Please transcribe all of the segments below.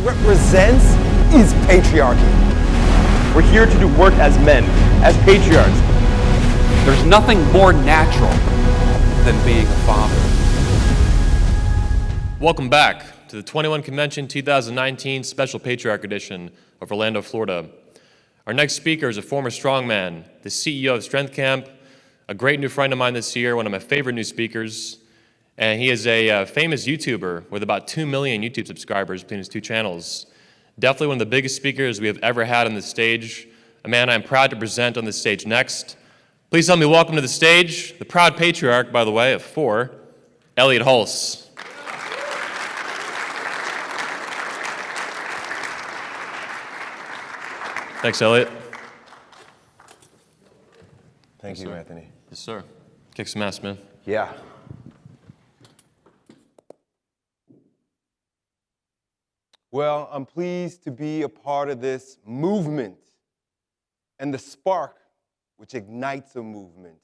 represents is patriarchy. We're here to do work as men, as patriarchs. There's nothing more natural than being a father. Welcome back to the 21 Convention 2019 Special Patriarch Edition of Orlando, Florida. Our next speaker is a former strongman, the CEO of Strength Camp, a great new friend of mine this year, one of my favorite new speakers, and he is a famous YouTuber with about 2 million YouTube subscribers between his two channels. Definitely one of the biggest speakers we have ever had on this stage, a man I'm proud to present on this stage next. Please help me welcome to the stage, the proud patriarch, by the way, of 4, Elliott Hulse. Thanks, Elliott. Thank you, Anthony. Yes, sir. Kick some ass, man. Yeah. Well, I'm pleased to be a part of this movement and the spark which ignites a movement.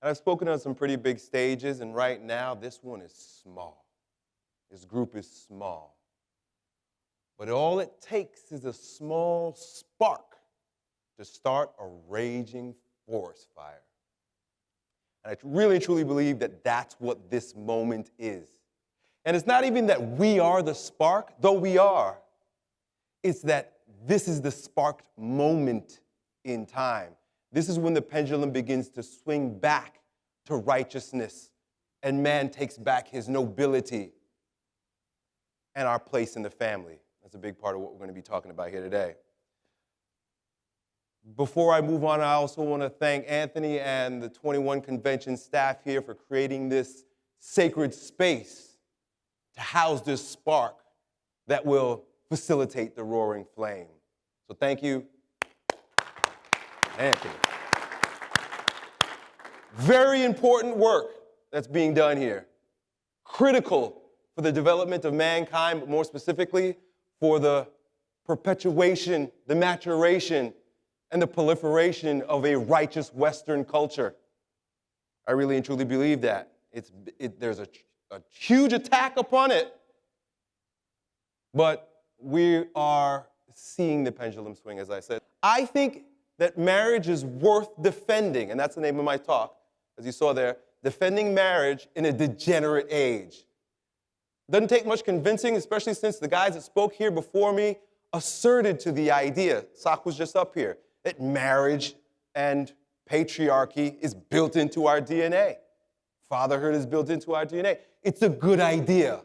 And I've spoken on some pretty big stages, and right now this one is small. This group is small. But all it takes is a small spark to start a raging forest fire. And I really, truly believe that that's what this moment is. And it's not even that we are the spark, though we are. It's that this is the sparked moment in time. This is when the pendulum begins to swing back to righteousness, and man takes back his nobility and our place in the family. That's a big part of what we're going to be talking about here today. Before I move on, I also want to thank Anthony and the 21 Convention staff here for creating this sacred space to house this spark that will facilitate the roaring flame. So thank you, Anthony. Very important work that's being done here. Critical for the development of mankind, but more specifically, for the perpetuation, the maturation, and the proliferation of a righteous Western culture. I really and truly believe that. There's a huge attack upon it, but we are seeing the pendulum swing, as I said. I think that marriage is worth defending, and that's the name of my talk, as you saw there, defending marriage in a degenerate age. Doesn't take much convincing, especially since the guys that spoke here before me asserted to the idea, Sak was just up here, that marriage and patriarchy is built into our DNA. Fatherhood is built into our DNA. It's a good idea.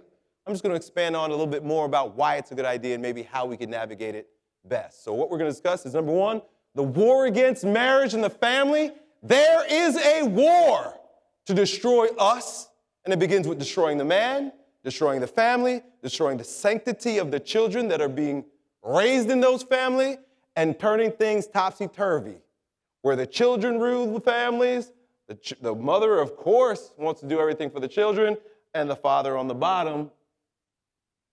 I'm just going to expand on a little bit more about why it's a good idea and maybe how we can navigate it best. So what we're going to discuss is, number one, the war against marriage and the family. There is a war to destroy us, and it begins with destroying the man, destroying the family, destroying the sanctity of the children that are being raised in those families, and turning things topsy-turvy, where the children rule the families, the mother, of course, wants to do everything for the children, and the father on the bottom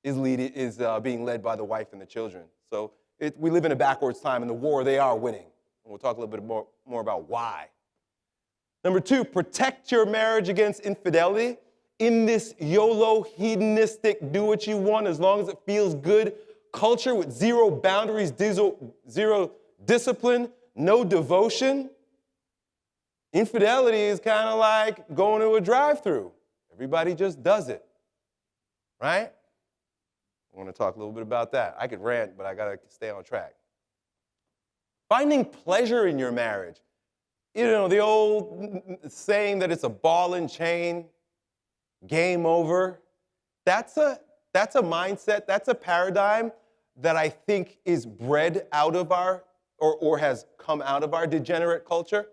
is being led by the wife and the children. So we live in a backwards time. In the war, they are winning. And we'll talk a little bit more about why. Number two, protect your marriage against infidelity. In this YOLO, hedonistic, do what you want as long as it feels good culture with zero boundaries, zero discipline, no devotion, infidelity is kind of like going to a drive-thru. Everybody just does it, right? I want to talk a little bit about that. I could rant, but I got to stay on track. Finding pleasure in your marriage. You know, the old saying that it's a ball and chain, game over. That's a mindset, that's a paradigm that I think is bred out of our, or has come out of our degenerate culture,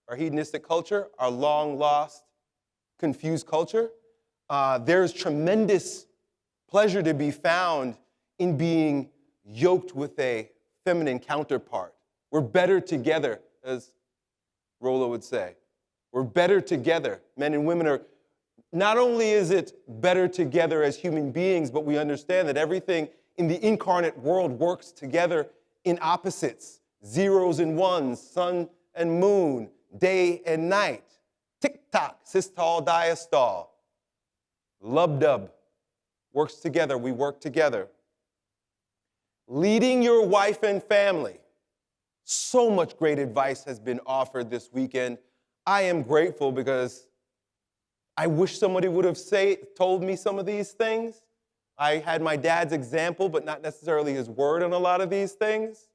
our hedonistic culture, our long-lost, confused culture. There's tremendous pleasure to be found in being yoked with a feminine counterpart. We're better together, as Rollo would say. We're better together. Men and women are, not only is it better together as human beings, but we understand that everything in the incarnate world works together in opposites, zeros and ones, sun and moon, day and night, tick-tock, systole, diastole, lub-dub, works together, we work together. leading your wife and family. So much great advice has been offered this weekend. I am grateful because I wish somebody would have told me some of these things. I had my dad's example, but not necessarily his word on a lot of these things.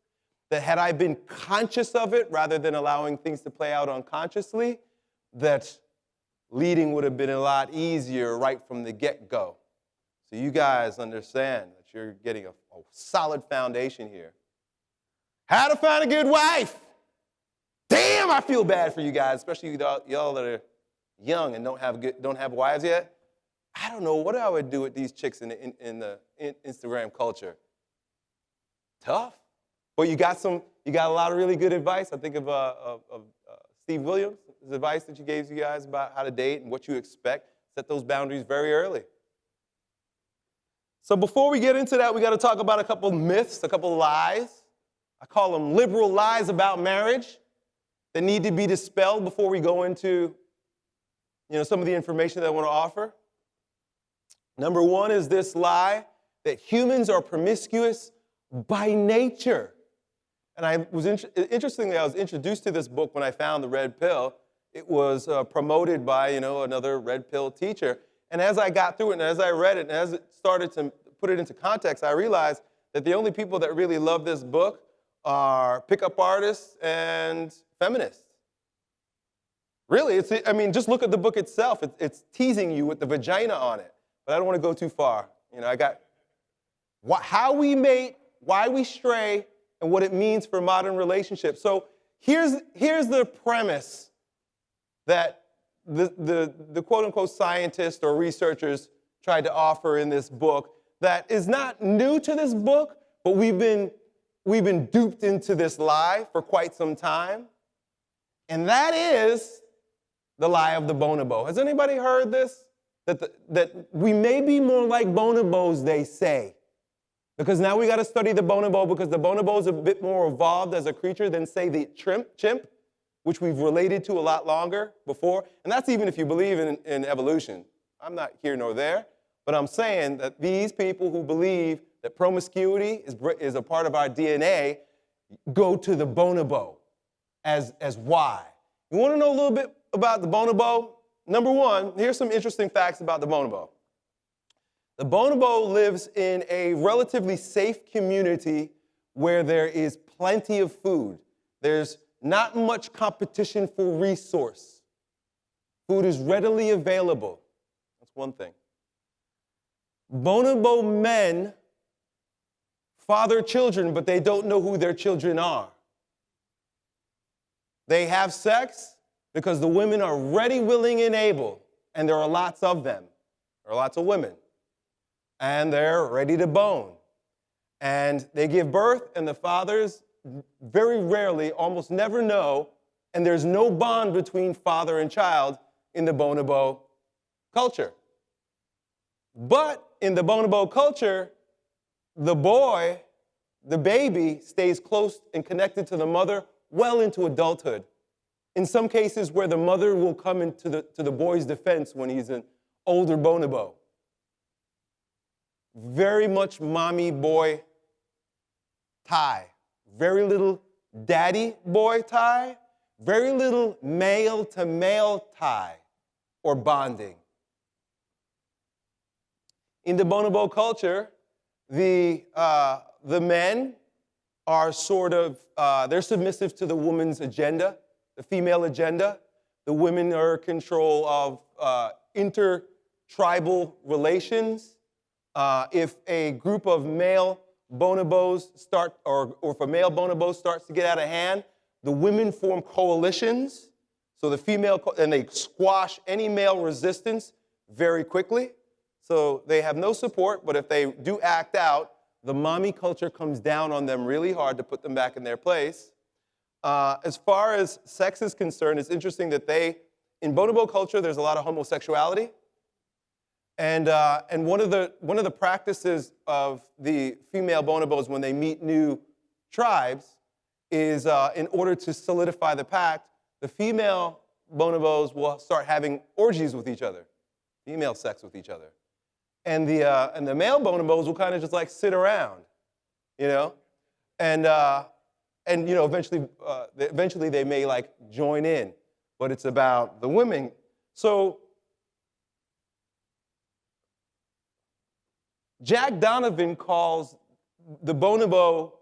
That had I been conscious of it rather than allowing things to play out unconsciously, that leading would have been a lot easier right from the get-go. So you guys understand that you're getting a solid foundation here. How to find a good wife. Damn, I feel bad for you guys, especially y'all that are young and don't have wives yet. I don't know what I would do with these chicks in the Instagram culture. Tough. But you got a lot of really good advice. I think of Steve Williams' advice that you gave you guys about how to date and what you expect. Set those boundaries very early. So before we get into that, we got to talk about a couple myths, a couple lies. I call them liberal lies about marriage that need to be dispelled before we go into, some of the information that I want to offer. Number one is this lie that humans are promiscuous by nature. And interestingly, I was introduced to this book when I found the Red Pill. It was promoted by, another Red Pill teacher. And as I got through it and as I read it and as it started to put it into context, I realized that the only people that really love this book are pickup artists and feminists. Really, just look at the book itself. It's teasing you with the vagina on it. But I don't want to go too far. How we mate, why we stray, and what it means for modern relationships. So here's the premise that the quote-unquote scientists or researchers tried to offer in this book that is not new to this book, but we've been duped into this lie for quite some time. And that is the lie of the bonobo. Has anybody heard this? That we may be more like bonobos, they say. Because now we got to study the bonobo because the bonobo is a bit more evolved as a creature than, say, the chimp, which we've related to a lot longer before. And that's even if you believe in evolution. I'm not here nor there, but I'm saying that these people who believe that promiscuity is a part of our DNA go to the bonobo as why. You want to know a little bit about the bonobo? Number one, here's some interesting facts about the bonobo. The bonobo lives in a relatively safe community where there is plenty of food. There's not much competition for resource. Food is readily available. That's one thing. Bonobo men father children, but they don't know who their children are. They have sex because the women are ready, willing, and able, and there are lots of them. There are lots of women. And they're ready to bone. And they give birth, and the fathers very rarely, almost never know, and there's no bond between father and child in the bonobo culture. But in the bonobo culture, the boy, the baby, stays close and connected to the mother well into adulthood. In some cases where the mother will come into the boy's defense when he's an older bonobo. Very much mommy-boy tie. Very little daddy-boy tie. Very little male-to-male tie or bonding. In the bonobo culture, the men are sort of, they're submissive to the woman's agenda, the female agenda. The women are in control of inter-tribal relations. If a group of male bonobos start, or if a male bonobo starts to get out of hand, the women form coalitions. So the female, and they squash any male resistance very quickly. So they have no support, but if they do act out, the mommy culture comes down on them really hard to put them back in their place. As far as sex is concerned, it's interesting that in bonobo culture, there's a lot of homosexuality. And one of the practices of the female bonobos when they meet new tribes is in order to solidify the pact, the female bonobos will start having orgies with each other, female sex with each other. And the male bonobos will kind of just like sit around. you know? And you know, eventually they may like join in, but it's about the women. So Jack Donovan calls the bonobo,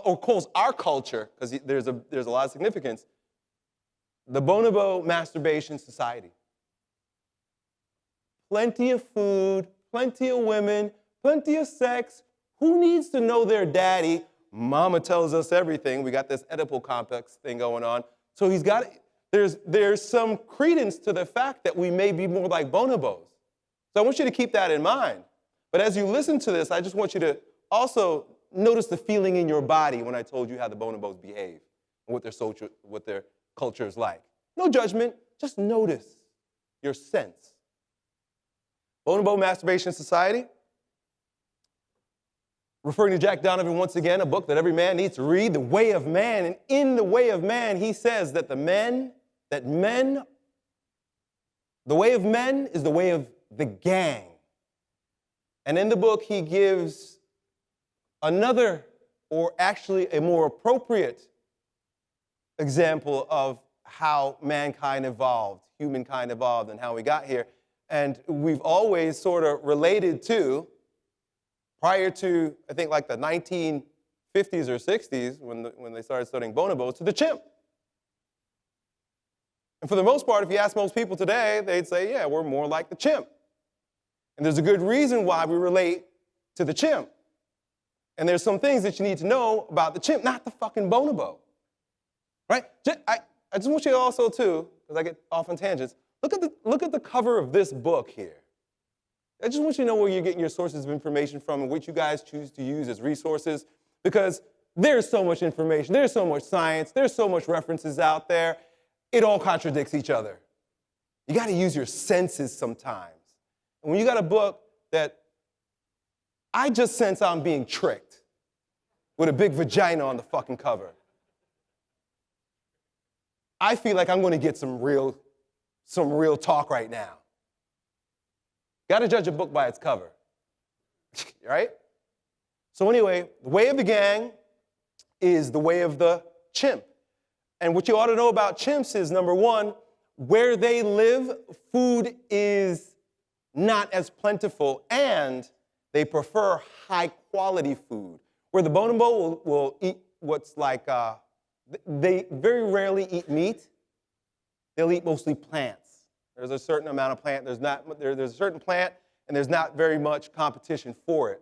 or calls our culture, because there's a lot of significance, the bonobo masturbation society. Plenty of food, plenty of women, plenty of sex. Who needs to know their daddy? Mama tells us everything. We got this Oedipal complex thing going on. So there's some credence to the fact that we may be more like bonobos. So I want you to keep that in mind. But as you listen to this, I just want you to also notice the feeling in your body when I told you how the bonobos behave and what their culture is like. No judgment, just notice your sense. Bonobo Masturbation Society, referring to Jack Donovan once again, a book that every man needs to read, The Way of Man. And in The Way of Man, he says that the way of men is the way of the gang. And in the book, he gives another, or actually a more appropriate example of how mankind evolved, humankind evolved, and how we got here. And we've always sort of related to, prior to, I think, like the 1950s or 60s, when they started studying bonobos, to the chimp. And for the most part, if you ask most people today, they'd say, yeah, we're more like the chimp. And there's a good reason why we relate to the chimp. And there's some things that you need to know about the chimp, not the fucking bonobo. Right? I just want you to also, too, because I get off on tangents, look at the cover of this book here. I just want you to know where you're getting your sources of information from and which you guys choose to use as resources, because there's so much information, there's so much science, there's so much references out there, it all contradicts each other. You got to use your senses sometimes. And when you got a book that I just sense I'm being tricked with a big vagina on the fucking cover, I feel like I'm going to get some real talk right now. Got to judge a book by its cover, right? So anyway, the way of the gang is the way of the chimp. And what you ought to know about chimps is, number one, where they live, food is not as plentiful, and they prefer high-quality food. Where the bonobo will eat what's like, they very rarely eat meat. They'll eat mostly plants. There's a certain amount of plant. There's a certain plant, and there's not very much competition for it.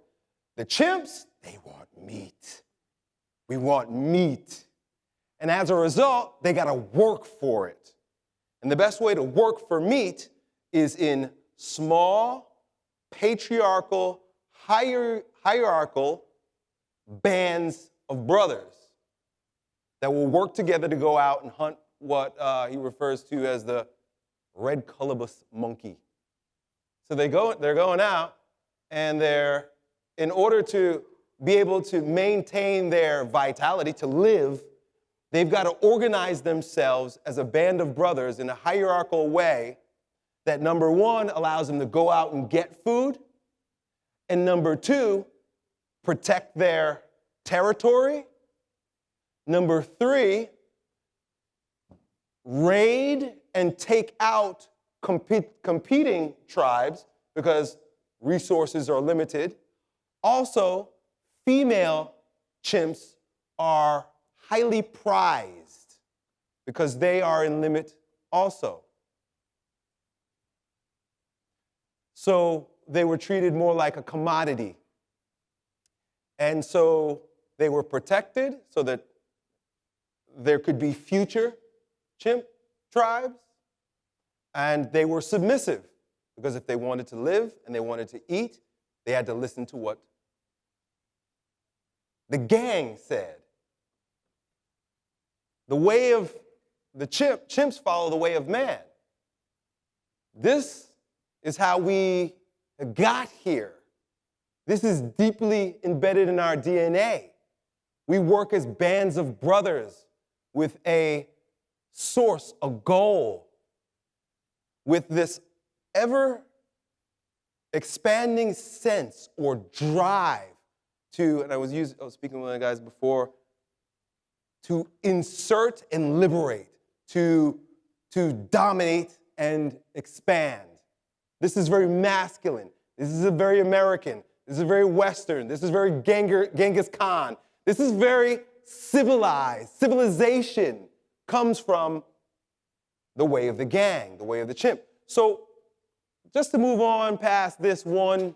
The chimps, they want meat. We want meat. And as a result, they got to work for it. And the best way to work for meat is in small, patriarchal, hierarchical bands of brothers that will work together to go out and hunt what he refers to as the red colobus monkey. So they're going out, and in order to be able to maintain their vitality, to live, they've got to organize themselves as a band of brothers in a hierarchical way that, number one, allows them to go out and get food, and number two, protect their territory. Number three, raid and take out competing tribes because resources are limited. Also, female chimps are highly prized because they are in limit also. So they were treated more like a commodity. And so they were protected so that there could be future chimp tribes. And they were submissive because if they wanted to live and they wanted to eat, they had to listen to what the gang said. The way of the chimps follow the way of man. This is how we got here. This is deeply embedded in our DNA. We work as bands of brothers with a source, a goal, with this ever expanding sense or drive and I was speaking with one of the guys before, to insert and liberate, to dominate and expand. This is very masculine. This is very American. This is very Western. This is very Genghis Khan. This is very civilized. Civilization comes from the way of the gang, the way of the chimp. So just to move on past this one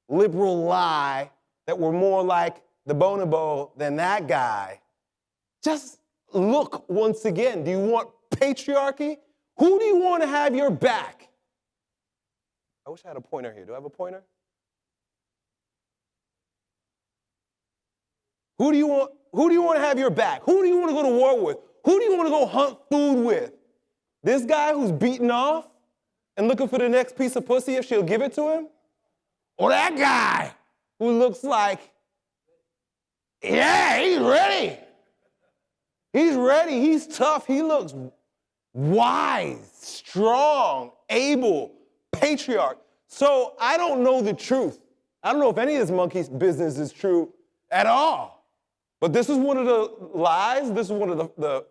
liberal lie that we're more like the bonobo than that guy, just look once again. Do you want patriarchy? Who do you want to have your back? I wish I had a pointer here. Do I have a pointer? Who do you want to have your back? Who do you want to go to war with? Who do you want to go hunt food with? This guy who's beaten off and looking for the next piece of pussy if she'll give it to him? Or that guy who looks like, yeah, he's ready. He's ready, he's tough, he looks wise, strong, able, patriarch. So I don't know the truth. I don't know if any of this monkey's business is true at all. But this is one of the lies, this is one of the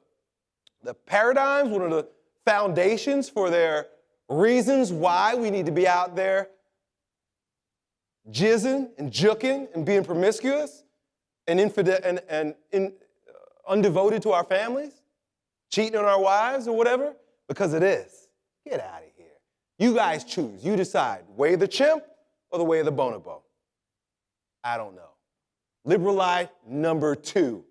paradigms, one of the foundations for their reasons why we need to be out there jizzing and juking and being promiscuous and undevoted to our families, cheating on our wives or whatever, because it is. Get out of here. You guys choose. You decide. Way of the chimp or the way of the bonobo? I don't know. Liberal lie number 2.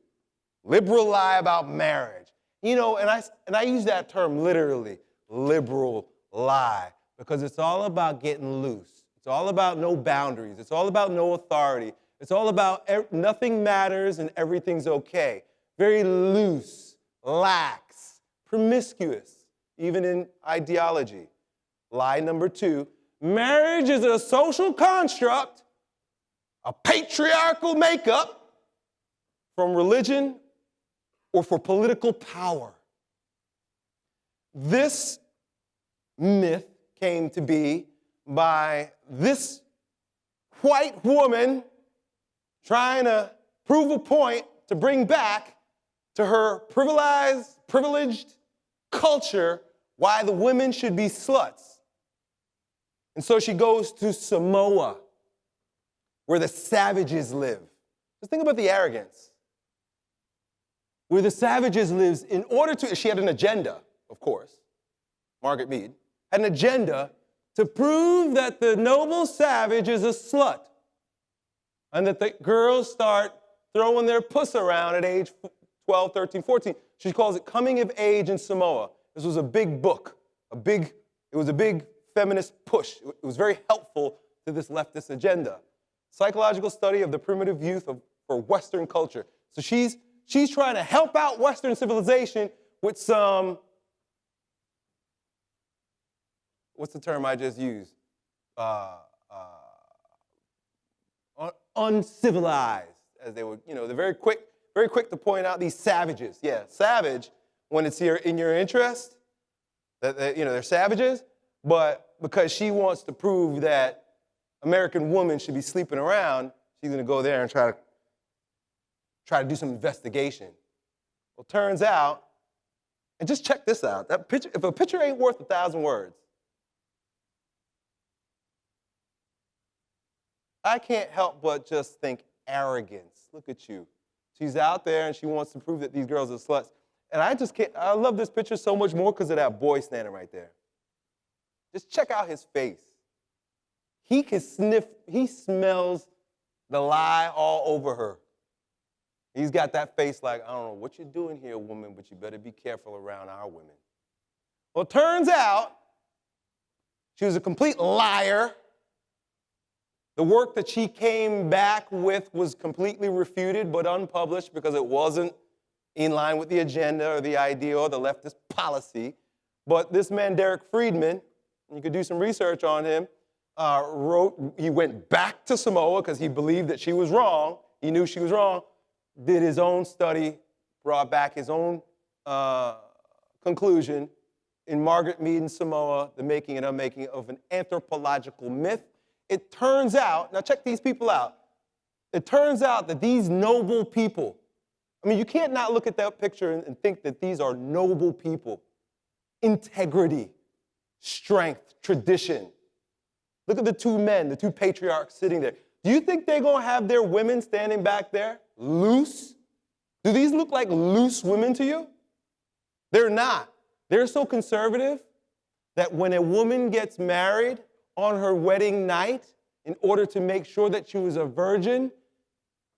Liberal lie about marriage. You know, and I use that term literally, liberal lie, because it's all about getting loose. It's all about no boundaries. It's all about no authority. It's all about nothing matters and everything's okay. Very loose, lax, promiscuous, even in ideology. Lie number 2, marriage is a social construct, a patriarchal makeup from religion or for political power. This myth came to be by this white woman trying to prove a point to bring back to her privileged culture why the women should be sluts. And so she goes to Samoa, where the savages live. Just think about the arrogance. Where the savages lives, in order to, she had an agenda, of course, Margaret Mead, had an agenda to prove that the noble savage is a slut and that the girls start throwing their puss around at age 12, 13, 14. She calls it Coming of Age in Samoa. This was a big book, it was a big feminist push. It was very helpful to this leftist agenda. Psychological study of the primitive youth for Western culture. So she's trying to help out Western civilization with some, what's the term I just used? Uncivilized, as they would, they're very quick to point out these savages. Yeah, savage when it's in your interest, that they're savages, but because she wants to prove that American women should be sleeping around, she's going to go there and try to do some investigation. Well, turns out, and just check this out, that picture, if a picture ain't worth 1,000 words, I can't help but just think arrogance. Look at you. She's out there and she wants to prove that these girls are sluts. And I love this picture so much more because of that boy standing right there. Just check out his face. He smells the lie all over her. He's got that face like, I don't know what you're doing here, woman, but you better be careful around our women. Well, it turns out she was a complete liar. The work that she came back with was completely refuted but unpublished because it wasn't in line with the agenda or the idea or the leftist policy. But this man, Derek Friedman, you could do some research on him, he went back to Samoa because he believed that she was wrong. He knew she was wrong, did his own study, brought back his own conclusion in Margaret Mead in Samoa, The Making and Unmaking of an Anthropological Myth. It turns out, now check these people out, it turns out that these noble people, I mean, you can't not look at that picture and think that these are noble people. Integrity, strength, tradition. Look at the two men, the two patriarchs sitting there. Do you think they're going to have their women standing back there loose? Do these look like loose women to you? They're not. They're so conservative that when a woman gets married on her wedding night, in order to make sure that she was a virgin,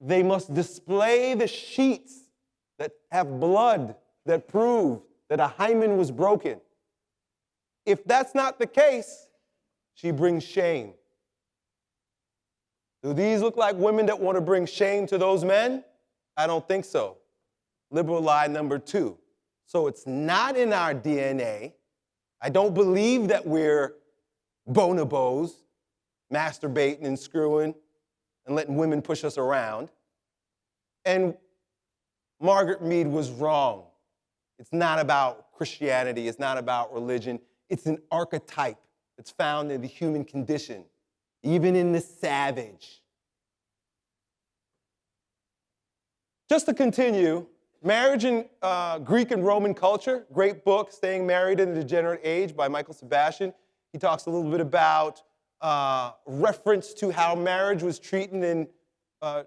they must display the sheets that have blood that prove that a hymen was broken. If that's not the case, she brings shame. Do these look like women that want to bring shame to those men? I don't think so. Liberal lie number 2. So it's not in our DNA. I don't believe that we're bonobos, masturbating and screwing and letting women push us around. And Margaret Mead was wrong. It's not about Christianity. It's not about religion. It's an archetype that's found in the human condition, even in the savage. Just to continue, Marriage in Greek and Roman Culture, great book, Staying Married in the Degenerate Age by Michael Sebastian. He talks a little bit about reference to how marriage was treated in the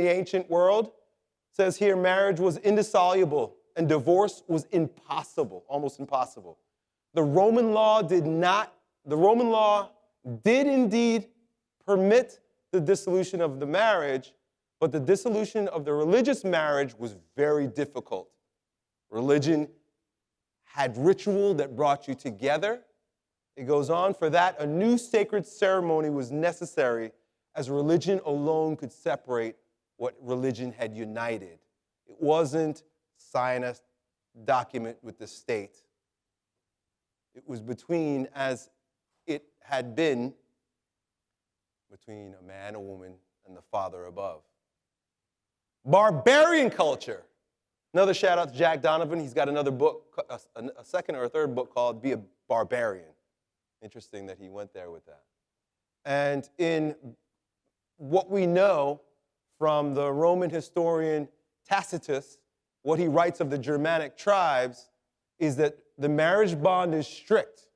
ancient world. It says here, marriage was indissoluble and divorce was impossible, almost impossible. The Roman law did indeed permit the dissolution of the marriage, but the dissolution of the religious marriage was very difficult. Religion had ritual that brought you together. It goes on, for that, a new sacred ceremony was necessary, as religion alone could separate what religion had united. It wasn't sign a document with the state. It was between, as it had been, between a man, a woman, and the Father above. Barbarian culture. Another shout out to Jack Donovan. He's got another book, a second or a third book called Be a Barbarian. Interesting that he went there with that. And in what we know from the Roman historian Tacitus, what he writes of the Germanic tribes is that the marriage bond is strict,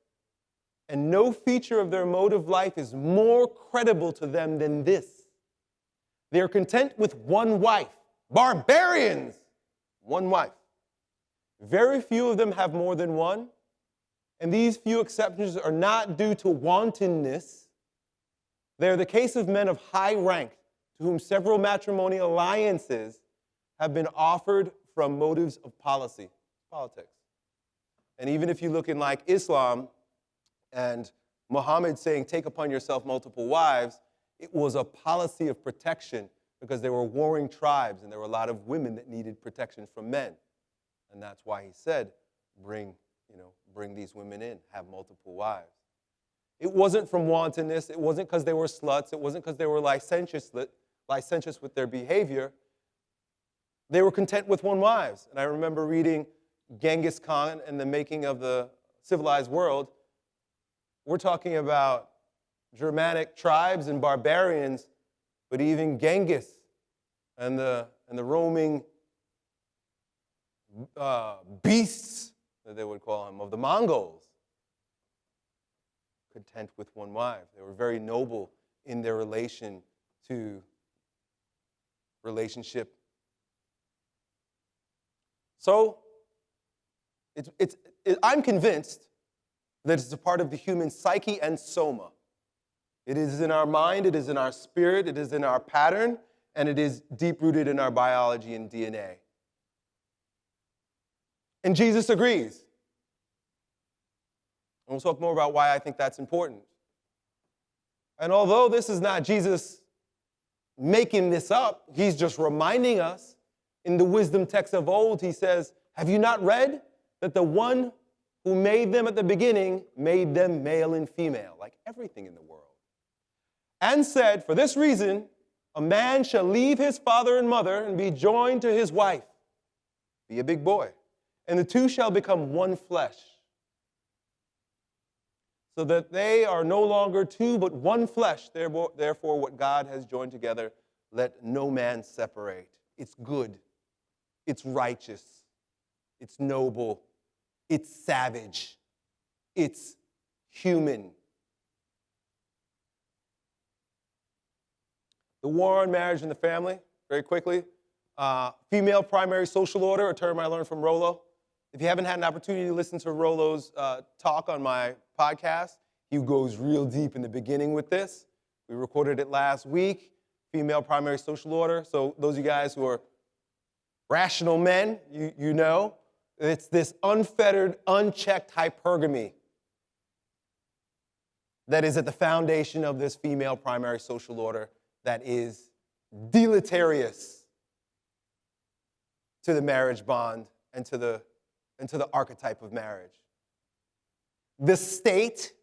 and no feature of their mode of life is more credible to them than this. They are content with one wife. Barbarians! One wife. Very few of them have more than one, and these few exceptions are not due to wantonness. They are the case of men of high rank to whom several matrimonial alliances have been offered from motives of politics. And even if you look in like Islam and Muhammad saying, take upon yourself multiple wives, it was a policy of protection because there were warring tribes and there were a lot of women that needed protection from men. And that's why he said, bring these women in, have multiple wives. It wasn't from wantonness. It wasn't because they were sluts. It wasn't because they were licentious with their behavior. They were content with one wife. And I remember reading Genghis Khan and the Making of the Civilized World. We're talking about Germanic tribes and barbarians, but even Genghis and the roaming beasts, that they would call him, of the Mongols, content with one wife. They were very noble in their relationship. So, I'm convinced that it's a part of the human psyche and soma. It is in our mind, it is in our spirit, it is in our pattern, and it is deep-rooted in our biology and DNA. And Jesus agrees. And we'll talk more about why I think that's important. And although this is not Jesus making this up, he's just reminding us in the wisdom text of old, he says, have you not read that the one who made them at the beginning made them male and female, like everything in the world? And said, for this reason, a man shall leave his father and mother and be joined to his wife. Be a big boy. And the two shall become one flesh. so that they are no longer two but one flesh. Therefore, what God has joined together, let no man separate. It's good. It's righteous. It's noble. It's savage. It's human. The war on marriage and the family, very quickly. Female primary social order, a term I learned from Rollo. If you haven't had an opportunity to listen to Rollo's talk on my podcast, he goes real deep in the beginning with this. We recorded it last week, female primary social order. So those of you guys who are rational men, you know, it's this unfettered, unchecked hypergamy that is at the foundation of this female primary social order that is deleterious to the marriage bond and to the archetype of marriage. The state,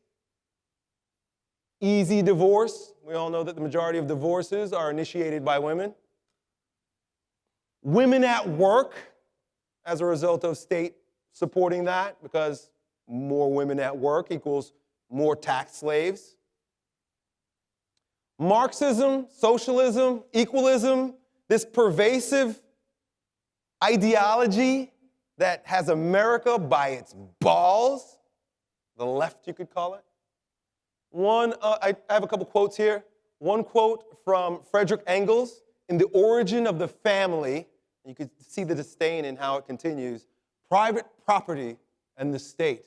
easy divorce. We all know that the majority of divorces are initiated by women. Women at work, as a result of state supporting that, because more women at work equals more tax slaves. Marxism, socialism, equalism, this pervasive ideology that has America by its balls, the left you could call it. I have a couple quotes here. One quote from Frederick Engels in The Origin of the Family. You could see the disdain in how it continues. Private property and the state.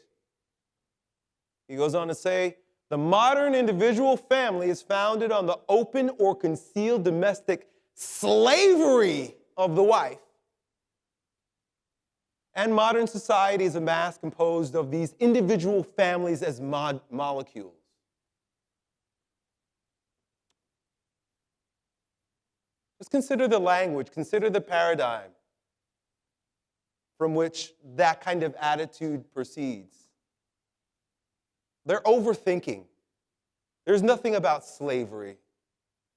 He goes on to say, the modern individual family is founded on the open or concealed domestic slavery of the wife. And modern society is a mass composed of these individual families as molecules. Just consider the language, consider the paradigm from which that kind of attitude proceeds. They're overthinking. There's nothing about slavery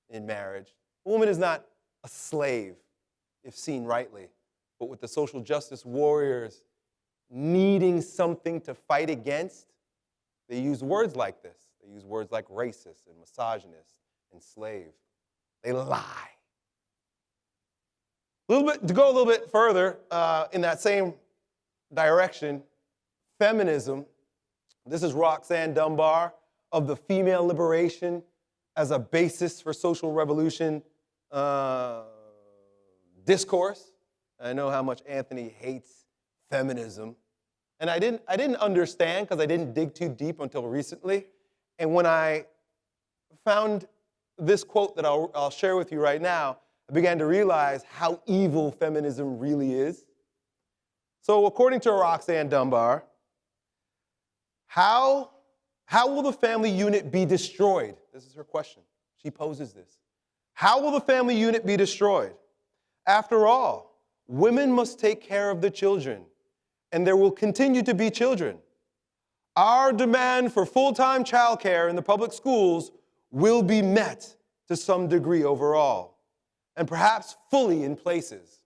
in marriage. A woman is not a slave, if seen rightly. But with the social justice warriors needing something to fight against, they use words like this. They use words like racist and misogynist and slave. They lie. To go a little bit further in that same direction, feminism. This is Roxanne Dunbar of the female liberation as a basis for social revolution discourse. I know how much Anthony hates feminism. And I didn't understand because I didn't dig too deep until recently. And when I found this quote that I'll share with you right now, I began to realize how evil feminism really is. So according to Roxanne Dunbar, how will the family unit be destroyed? This is her question. She poses this. How will the family unit be destroyed? After all, women must take care of the children, and there will continue to be children. Our demand for full-time childcare in the public schools will be met to some degree overall, and perhaps fully in places.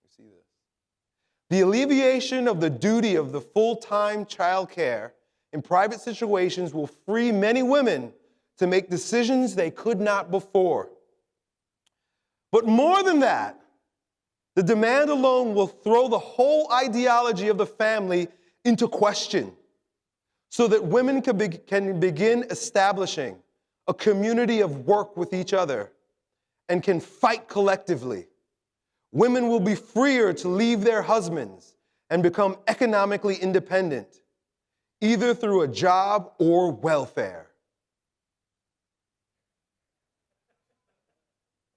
You see this? The alleviation of the duty of the full-time childcare in private situations will free many women to make decisions they could not before. But more than that, the demand alone will throw the whole ideology of the family into question so that women can begin establishing a community of work with each other and can fight collectively. Women will be freer to leave their husbands and become economically independent, either through a job or welfare.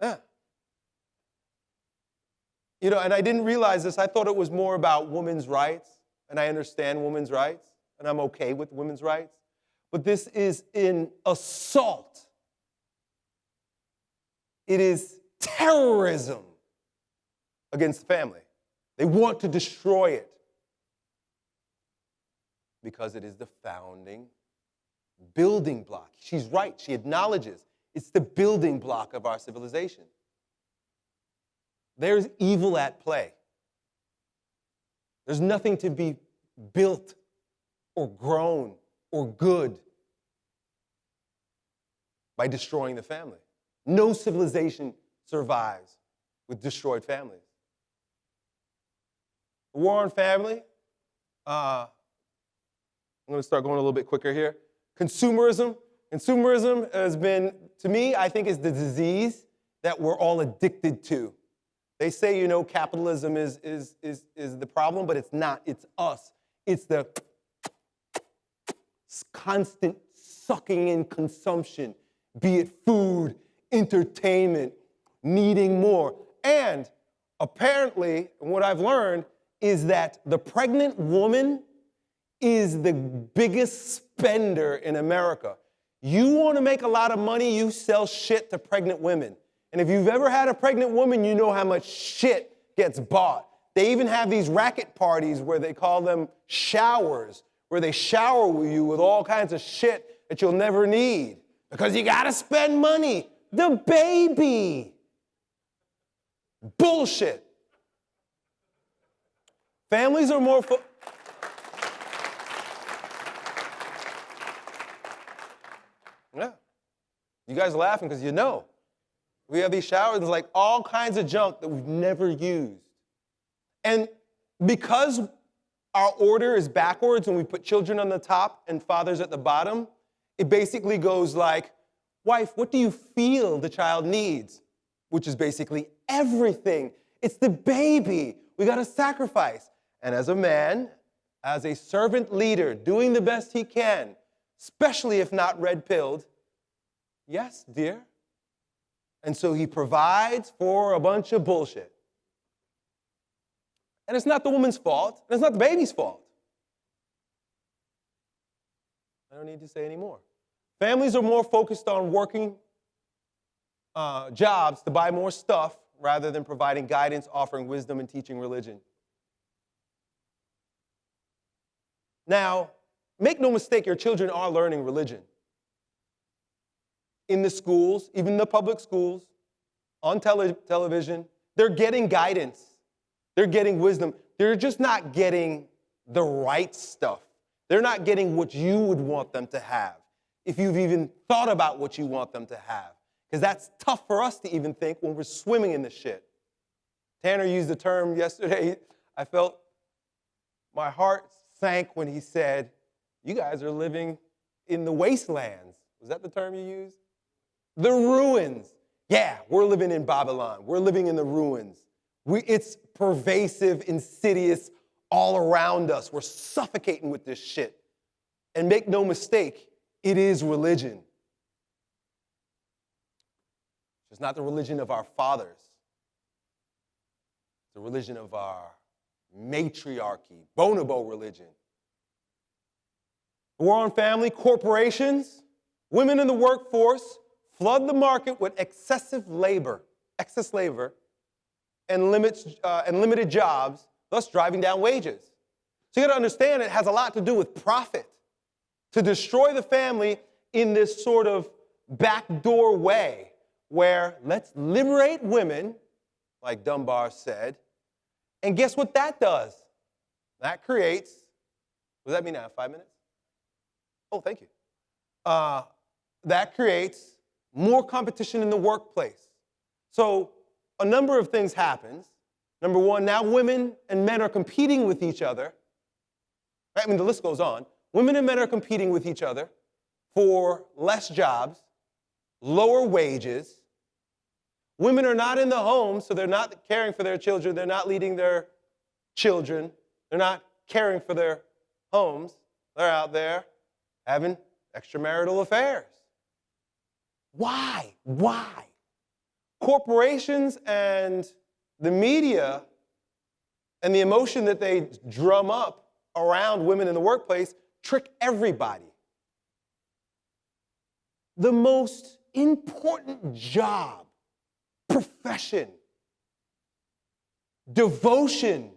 Yeah. You know, and I didn't realize this. I thought it was more about women's rights, and I understand women's rights, and I'm okay with women's rights. But this is an assault. It is terrorism against the family. They want to destroy it because it is the founding building block. She's right. She acknowledges it's the building block of our civilization. There's evil at play. There's nothing to be built or grown or good by destroying the family. No civilization survives with destroyed families. The war on family, I'm going to start going a little bit quicker here. Consumerism. Consumerism has been, to me, I think is the disease that we're all addicted to. They say, you know, capitalism is the problem, but it's not. It's us. It's the constant sucking in consumption, be it food, entertainment, needing more. And apparently, what I've learned is that the pregnant woman is the biggest spender in America. You want to make a lot of money, you sell shit to pregnant women. And if you've ever had a pregnant woman, you know how much shit gets bought. They even have these racket parties where they call them showers, where they shower you with all kinds of shit that you'll never need because you got to spend money. The baby. Bullshit. Families are more... Yeah. You guys are laughing because you know. We have these showers, there's like all kinds of junk that we've never used. And because our order is backwards and we put children on the top and fathers at the bottom, it basically goes like, wife, what do you feel the child needs? Which is basically everything. It's the baby. We got to sacrifice. And as a man, as a servant leader, doing the best he can, especially if not red-pilled, yes, dear. And so he provides for a bunch of bullshit. And it's not the woman's fault, and it's not the baby's fault. I don't need to say any more. Families are more focused on working jobs to buy more stuff rather than providing guidance, offering wisdom, and teaching religion. Now, make no mistake, your children are learning religion. In the schools, even the public schools, on television, they're getting guidance. They're getting wisdom. They're just not getting the right stuff. They're not getting what you would want them to have, if you've even thought about what you want them to have. Because that's tough for us to even think when we're swimming in the shit. Tanner used the term yesterday. I felt my heart sank when he said, you guys are living in the wastelands. Was that the term you used? The ruins. Yeah, we're living in Babylon. We're living in the ruins. It's pervasive, insidious, all around us. We're suffocating with this shit. And make no mistake, it is religion. It's not the religion of our fathers. It's the religion of our matriarchy, bonobo religion. War on family, corporations, women in the workforce, flood the market with excess labor, and limited jobs, thus driving down wages. So you got to understand it has a lot to do with profit. To destroy the family in this sort of backdoor way where let's liberate women, like Dunbar said, and guess what that does? That creates, what does that mean now, 5 minutes? Oh, thank you. That creates more competition in the workplace. So a number of things happens. Number one, now women and men are competing with each other. Right? I mean, the list goes on. Women and men are competing with each other for less jobs, lower wages. Women are not in the home, so they're not caring for their children. They're not leading their children. They're not caring for their homes. They're out there having extramarital affairs. Why? Why? Corporations and the media and the emotion that they drum up around women in the workplace trick everybody. The most important job, profession, devotion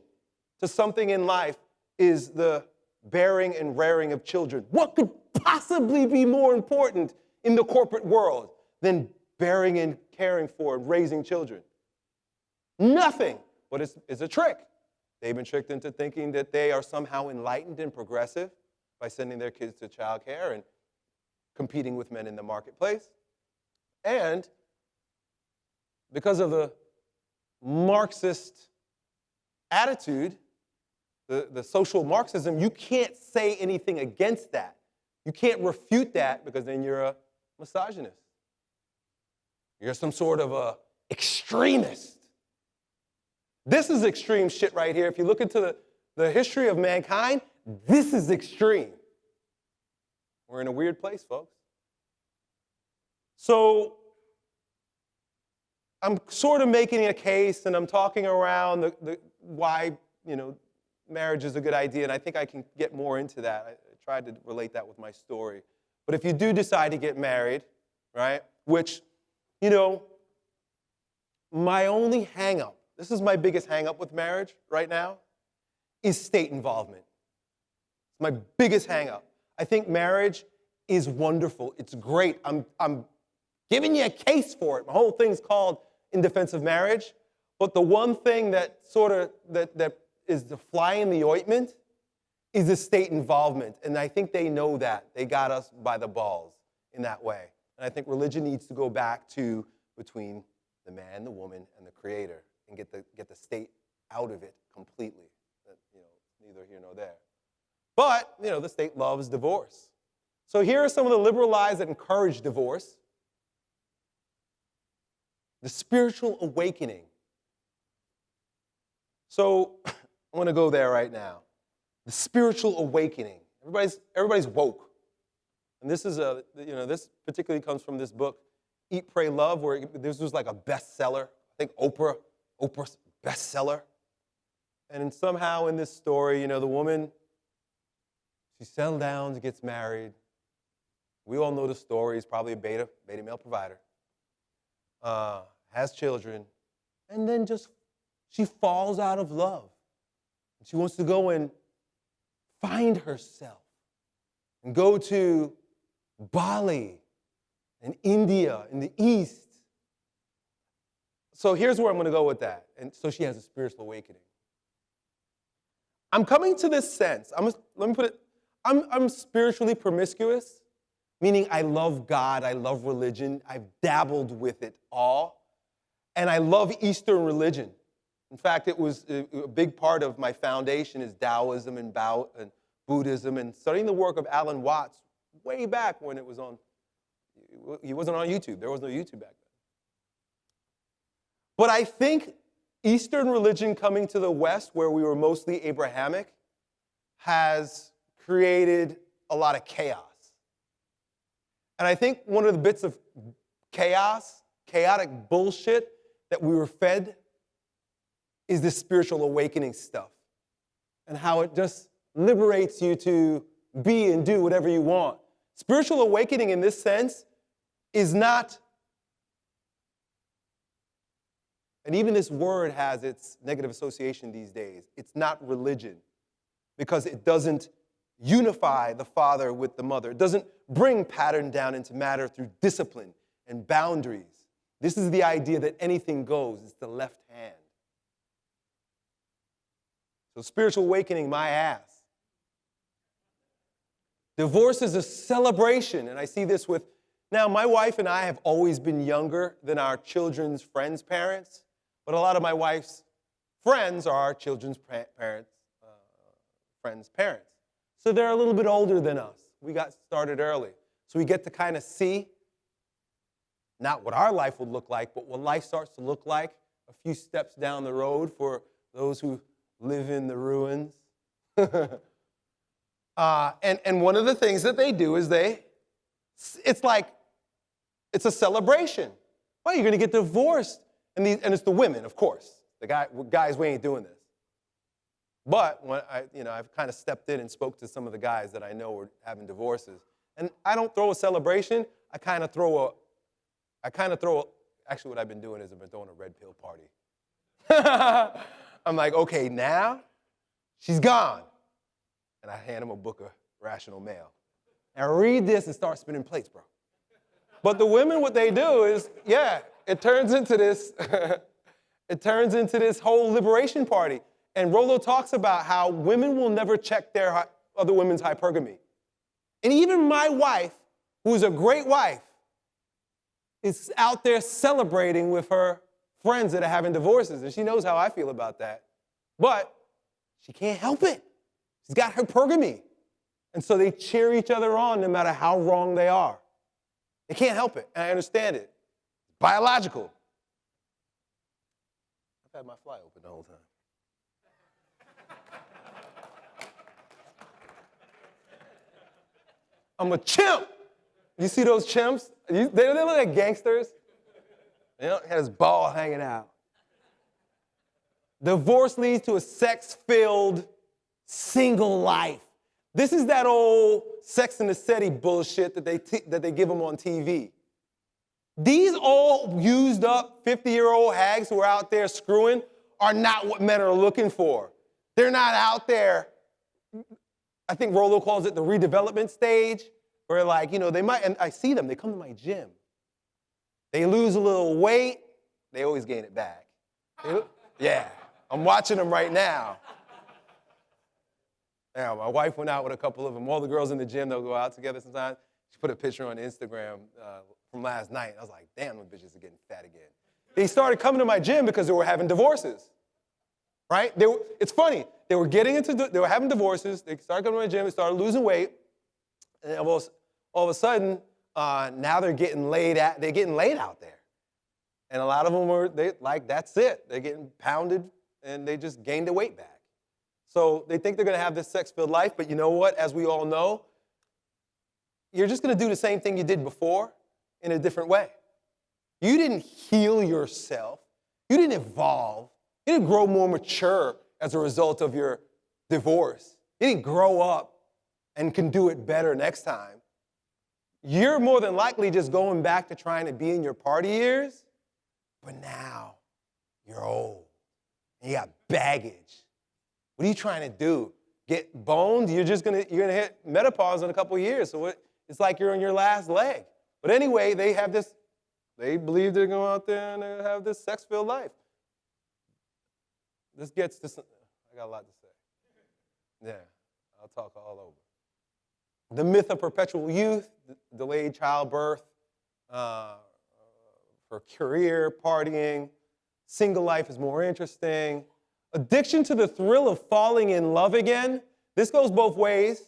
to something in life is the bearing and rearing of children. What could possibly be more important in the corporate world than bearing and caring for and raising children? Nothing. But it's a trick. They've been tricked into thinking that they are somehow enlightened and progressive by sending their kids to childcare and competing with men in the marketplace. And because of the Marxist attitude, the social Marxism, you can't say anything against that. You can't refute that because then you're a misogynist. You're some sort of a extremist. This is extreme shit right here. If you look into the history of mankind, this is extreme. We're in a weird place, folks. So I'm sort of making a case, and I'm talking around the why, marriage is a good idea, and I think I can get more into that. I tried to relate that with my story. But if you do decide to get married, right, which, my only hang-up, this is my biggest hang-up with marriage right now, is state involvement. It's my biggest hang-up. I think marriage is wonderful. It's great. I'm giving you a case for it. My whole thing's called In Defense of Marriage. But the one thing that that is the fly in the ointment is the state involvement. And I think they know that. They got us by the balls in that way. And I think religion needs to go back to between the man, the woman, and the creator and get the state out of it completely. That, neither here nor there. But, the state loves divorce. So here are some of the liberal lies that encourage divorce. The spiritual awakening. So I want to go there right now. The spiritual awakening. Everybody's woke. And this is this particularly comes from this book, Eat, Pray, Love, where this was like a bestseller. I think Oprah's bestseller. And somehow in this story, the woman, she settles down, gets married. We all know the story. He's probably a beta male provider. Has children. And then she falls out of love. She wants to go and find herself and go to Bali and India in the East. So here's where I'm going to go with that. And so she has a spiritual awakening. I'm coming to this sense. Let me put it. I'm spiritually promiscuous, meaning I love God, I love religion, I've dabbled with it all, and I love Eastern religion. In fact, it was a big part of my foundation is Taoism and Buddhism, and studying the work of Alan Watts way back when it was on. He wasn't on YouTube. There was no YouTube back then. But I think Eastern religion coming to the West, where we were mostly Abrahamic, has created a lot of chaos. And I think one of the bits of chaotic bullshit that we were fed is this spiritual awakening stuff and how it just liberates you to be and do whatever you want. Spiritual awakening in this sense is not, and even this word has its negative association these days, it's not religion because it doesn't unify the father with the mother. It doesn't bring pattern down into matter through discipline and boundaries. This is the idea that anything goes. It's the left hand. So spiritual awakening, my ass. Divorce is a celebration, and I see this with, now my wife and I have always been younger than our children's friends' parents, but a lot of my wife's friends are our children's parents, friends' parents. So they're a little bit older than us. We got started early. So we get to kind of see not what our life would look like, but what life starts to look like a few steps down the road for those who live in the ruins. And one of the things that they do is it's a celebration. Well, you're going to get divorced. And it's the women, of course. The guys, we ain't doing this. But when I've kind of stepped in and spoke to some of the guys that I know were having divorces. And I don't throw a celebration. Actually what I've been doing is I've been throwing a red pill party. I'm like, okay, now she's gone. And I hand him a book of Rational Male. And read this and start spinning plates, bro. But the women, what they do is, it turns into this whole liberation party. And Rollo talks about how women will never check their other women's hypergamy. And even my wife, who's a great wife, is out there celebrating with her friends that are having divorces, and she knows how I feel about that. But she can't help it. She's got hypergamy. And so they cheer each other on no matter how wrong they are. They can't help it, and I understand it. It's biological. I've had my fly open the whole time. I'm a chimp. You see those chimps? They look like gangsters. They don't have his ball hanging out. Divorce leads to a sex-filled single life. This is that old Sex and the City bullshit that they give them on TV. These old, used up 50-year-old hags who are out there screwing are not what men are looking for. They're not out there. I think Rollo calls it the redevelopment stage, where like, they might, and I see them, they come to my gym. They lose a little weight, they always gain it back. Yeah, I'm watching them right now. Now, my wife went out with a couple of them. All the girls in the gym, they'll go out together sometimes. She put a picture on Instagram from last night. I was like, damn, them bitches are getting fat again. They started coming to my gym because they were having divorces, right? It's funny. They were having divorces. They started coming to my gym. They started losing weight. And all of a sudden, now they're getting laid out there. And a lot of them that's it. They're getting pounded, and they just gained the weight back. So they think they're going to have this sex-filled life, but you know what? As we all know, you're just going to do the same thing you did before in a different way. You didn't heal yourself. You didn't evolve. You didn't grow more mature as a result of your divorce. You didn't grow up and can do it better next time. You're more than likely just going back to trying to be in your party years, but now you're old and you got baggage. What are you trying to do? Get boned? You're gonna hit menopause in a couple of years. So it's like you're on your last leg. But anyway, they believe they're going out there and they have this sex-filled life. This gets to I got a lot to say. Yeah, I'll talk all over. The myth of perpetual youth, delayed childbirth, for career, partying, single life is more interesting. Addiction to the thrill of falling in love again. This goes both ways.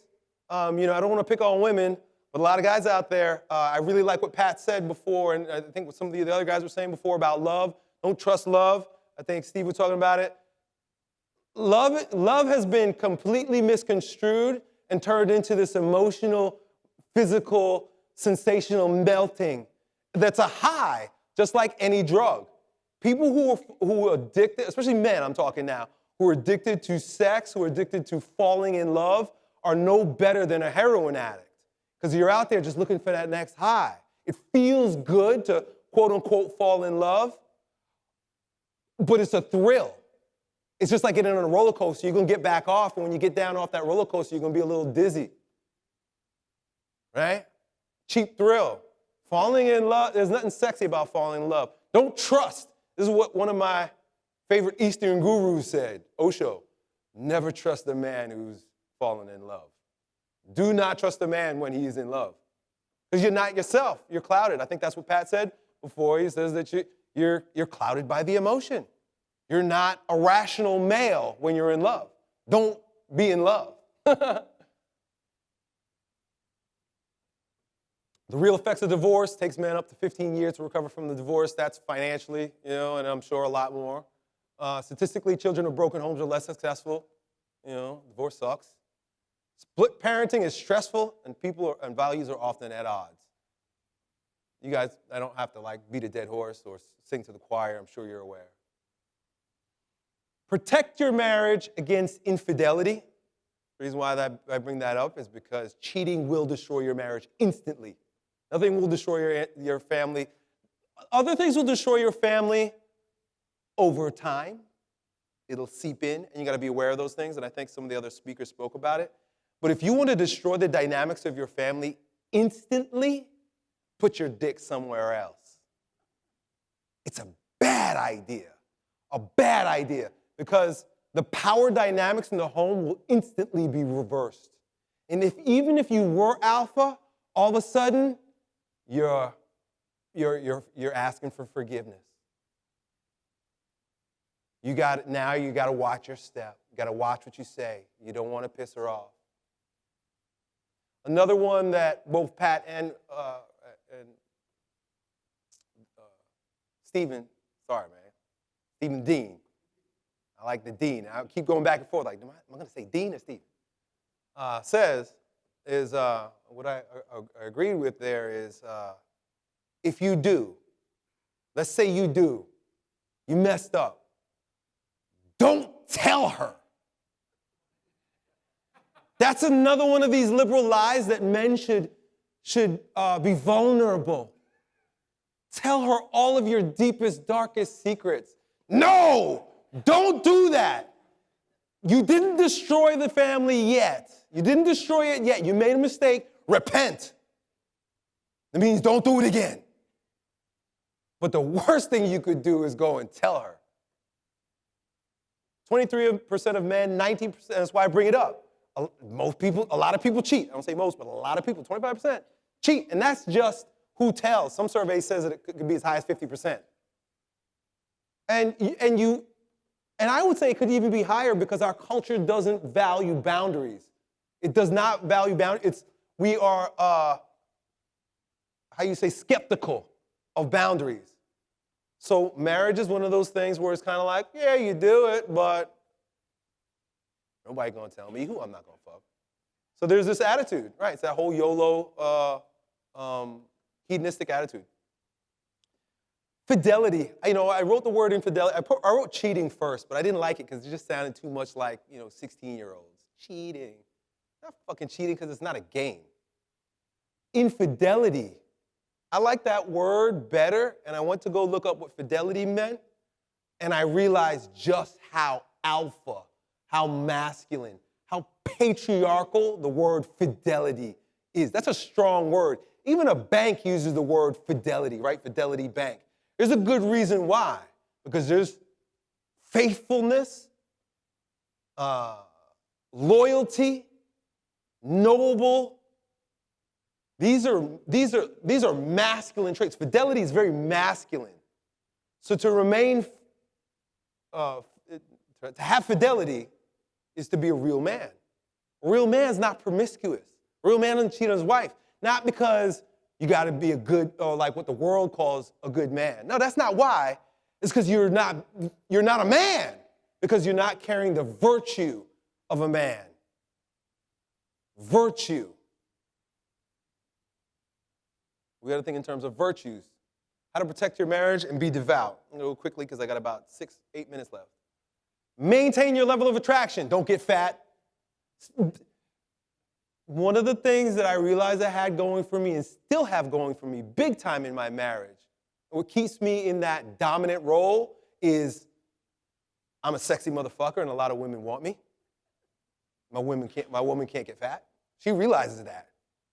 I don't want to pick on women, but a lot of guys out there, I really like what Pat said before, and I think what some of the other guys were saying before about love. Don't trust love. I think Steve was talking about it. Love has been completely misconstrued and turned into this emotional, physical, sensational melting that's a high, just like any drug. People who are addicted, especially men I'm talking now, who are addicted to sex, who are addicted to falling in love, are no better than a heroin addict. Because you're out there just looking for that next high. It feels good to, quote unquote, fall in love, but it's a thrill. It's just like getting on a roller coaster. You're going to get back off, and when you get down off that roller coaster, you're going to be a little dizzy. Right? Cheap thrill. Falling in love, there's nothing sexy about falling in love. Don't trust. This is what one of my favorite Eastern gurus said, Osho. Never trust a man who's fallen in love. Do not trust a man when he's in love. Because you're not yourself. You're clouded. I think that's what Pat said before. He says that you're clouded by the emotion. You're not a rational male when you're in love. Don't be in love. The real effects of divorce takes men up to 15 years to recover from the divorce. That's financially, and I'm sure a lot more. Statistically, children of broken homes are less successful. Divorce sucks. Split parenting is stressful, and and values are often at odds. You guys, I don't have to beat a dead horse or sing to the choir. I'm sure you're aware. Protect your marriage against infidelity. The reason why I bring that up is because cheating will destroy your marriage instantly. Nothing will destroy your family. Other things will destroy your family over time. It'll seep in, and you got to be aware of those things, and I think some of the other speakers spoke about it. But if you want to destroy the dynamics of your family instantly, put your dick somewhere else. It's a bad idea. A bad idea, because the power dynamics in the home will instantly be reversed. And even if you were alpha, all of a sudden, you're asking for forgiveness. Now you got to watch your step. You got to watch what you say. You don't want to piss her off. Another one that both Pat and Stephen Dean, I like the Dean. I keep going back and forth, like, am I going to say Dean or Stephen? Says is, what I agree with there is, if you do, let's say you do, you messed up, don't tell her. That's another one of these liberal lies that men should be vulnerable. Tell her all of your deepest, darkest secrets. No, don't do that. You didn't destroy the family yet. You didn't destroy it yet. You made a mistake. Repent. That means don't do it again. But the worst thing you could do is go and tell her. 23% of men, 19%, that's why I bring it up. A lot of people cheat. I don't say most, but a lot of people, 25%, cheat. And that's just who tells. Some survey says that it could be as high as 50%. And I would say it could even be higher because our culture doesn't value boundaries. It does not value boundaries. We are, skeptical of boundaries. So marriage is one of those things where it's kind of like, yeah, you do it, but nobody gonna tell me who I'm not gonna fuck. So there's this attitude, right? It's that whole YOLO, hedonistic attitude. Fidelity. I wrote the word infidelity. I wrote cheating first, but I didn't like it because it just sounded too much like, 16-year-olds. Cheating. Not fucking cheating because it's not a game. Infidelity. I like that word better, and I went to go look up what fidelity meant, and I realized just how alpha, how masculine, how patriarchal the word fidelity is. That's a strong word. Even a bank uses the word fidelity, right? Fidelity Bank. There's a good reason why. Because there's faithfulness, loyalty, noble. These are masculine traits. Fidelity is very masculine. So to have fidelity is to be a real man. A real man's not promiscuous. A real man doesn't cheat on his wife. Not because you got to be a good, or like what the world calls a good man. No, that's not why. It's because you're not a man. Because you're not carrying the virtue of a man. Virtue. We got to think in terms of virtues. How to protect your marriage and be devout. I'm going to go quickly because I got about 8 minutes left. Maintain your level of attraction. Don't get fat. One of the things that I realized I had going for me and still have going for me big time in my marriage, what keeps me in that dominant role is I'm a sexy motherfucker and a lot of women want me. My woman can't get fat. She realizes that.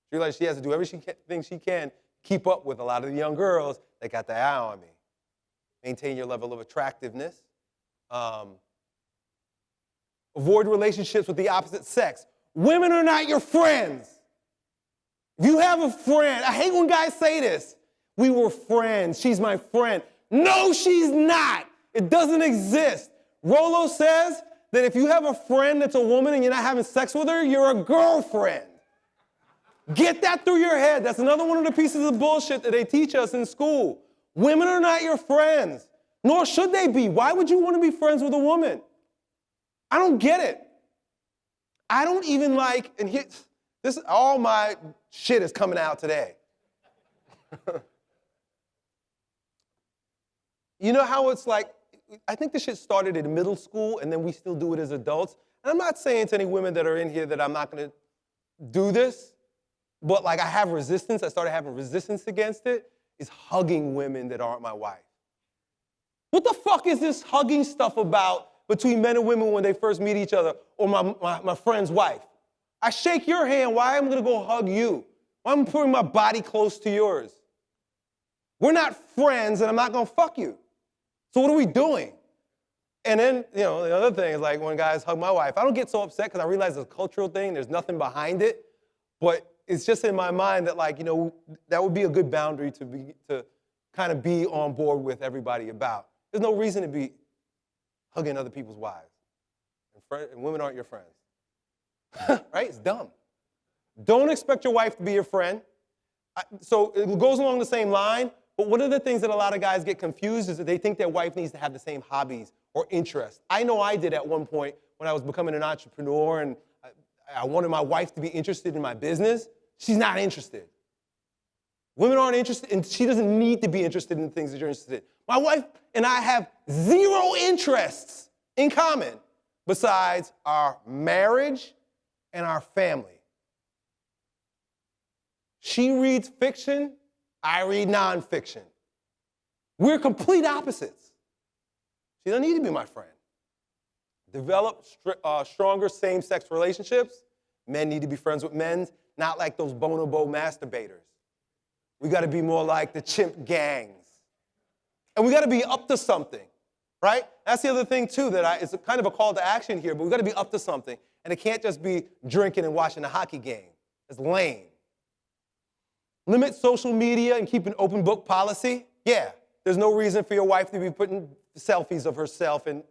She realizes she has to do everything she can keep up with a lot of the young girls that got their eye on me. Maintain your level of attractiveness. Avoid relationships with the opposite sex. Women are not your friends. If you have a friend, I hate when guys say this. We were friends. She's my friend. No, she's not. It doesn't exist. Rollo says that if you have a friend that's a woman and you're not having sex with her, you're a girlfriend. Get that through your head. That's another one of the pieces of bullshit that they teach us in school. Women are not your friends, nor should they be. Why would you want to be friends with a woman? I don't get it. I don't even like, and this all my shit is coming out today. You know how it's like, I think this shit started in middle school and then we still do it as adults. And I'm not saying to any women that are in here that I'm not going to do this, but like I have resistance, I started having resistance against it, is hugging women that aren't my wife. What the fuck is this hugging stuff about between men and women when they first meet each other, or my friend's wife? I shake your hand, why am I gonna go hug you? Why am I putting my body close to yours? We're not friends and I'm not gonna fuck you. So what are we doing? And then, the other thing is like when guys hug my wife, I don't get so upset because I realize it's a cultural thing. There's nothing behind it. But it's just in my mind that that would be a good boundary to kind of be on board with everybody about. There's no reason to be hugging other people's wives. And women aren't your friends. Right? It's dumb. Don't expect your wife to be your friend. So it goes along the same line, but one of the things that a lot of guys get confused is that they think their wife needs to have the same hobbies or interests. I know I did at one point when I was becoming an entrepreneur and I wanted my wife to be interested in my business. She's not interested. Women aren't interested, and she doesn't need to be interested in things that you're interested in. My wife and I have zero interests in common besides our marriage and our family. She reads fiction, I read nonfiction. We're complete opposites. She doesn't need to be my friend. Develop stronger same-sex relationships. Men need to be friends with men, not like those bonobo masturbators. We got to be more like the chimp gangs. And we got to be up to something, right? That's the other thing, too, that it's kind of a call to action here, but we got to be up to something. And it can't just be drinking and watching a hockey game. It's lame. Limit social media and keep an open book policy. Yeah, there's no reason for your wife to be putting selfies of herself on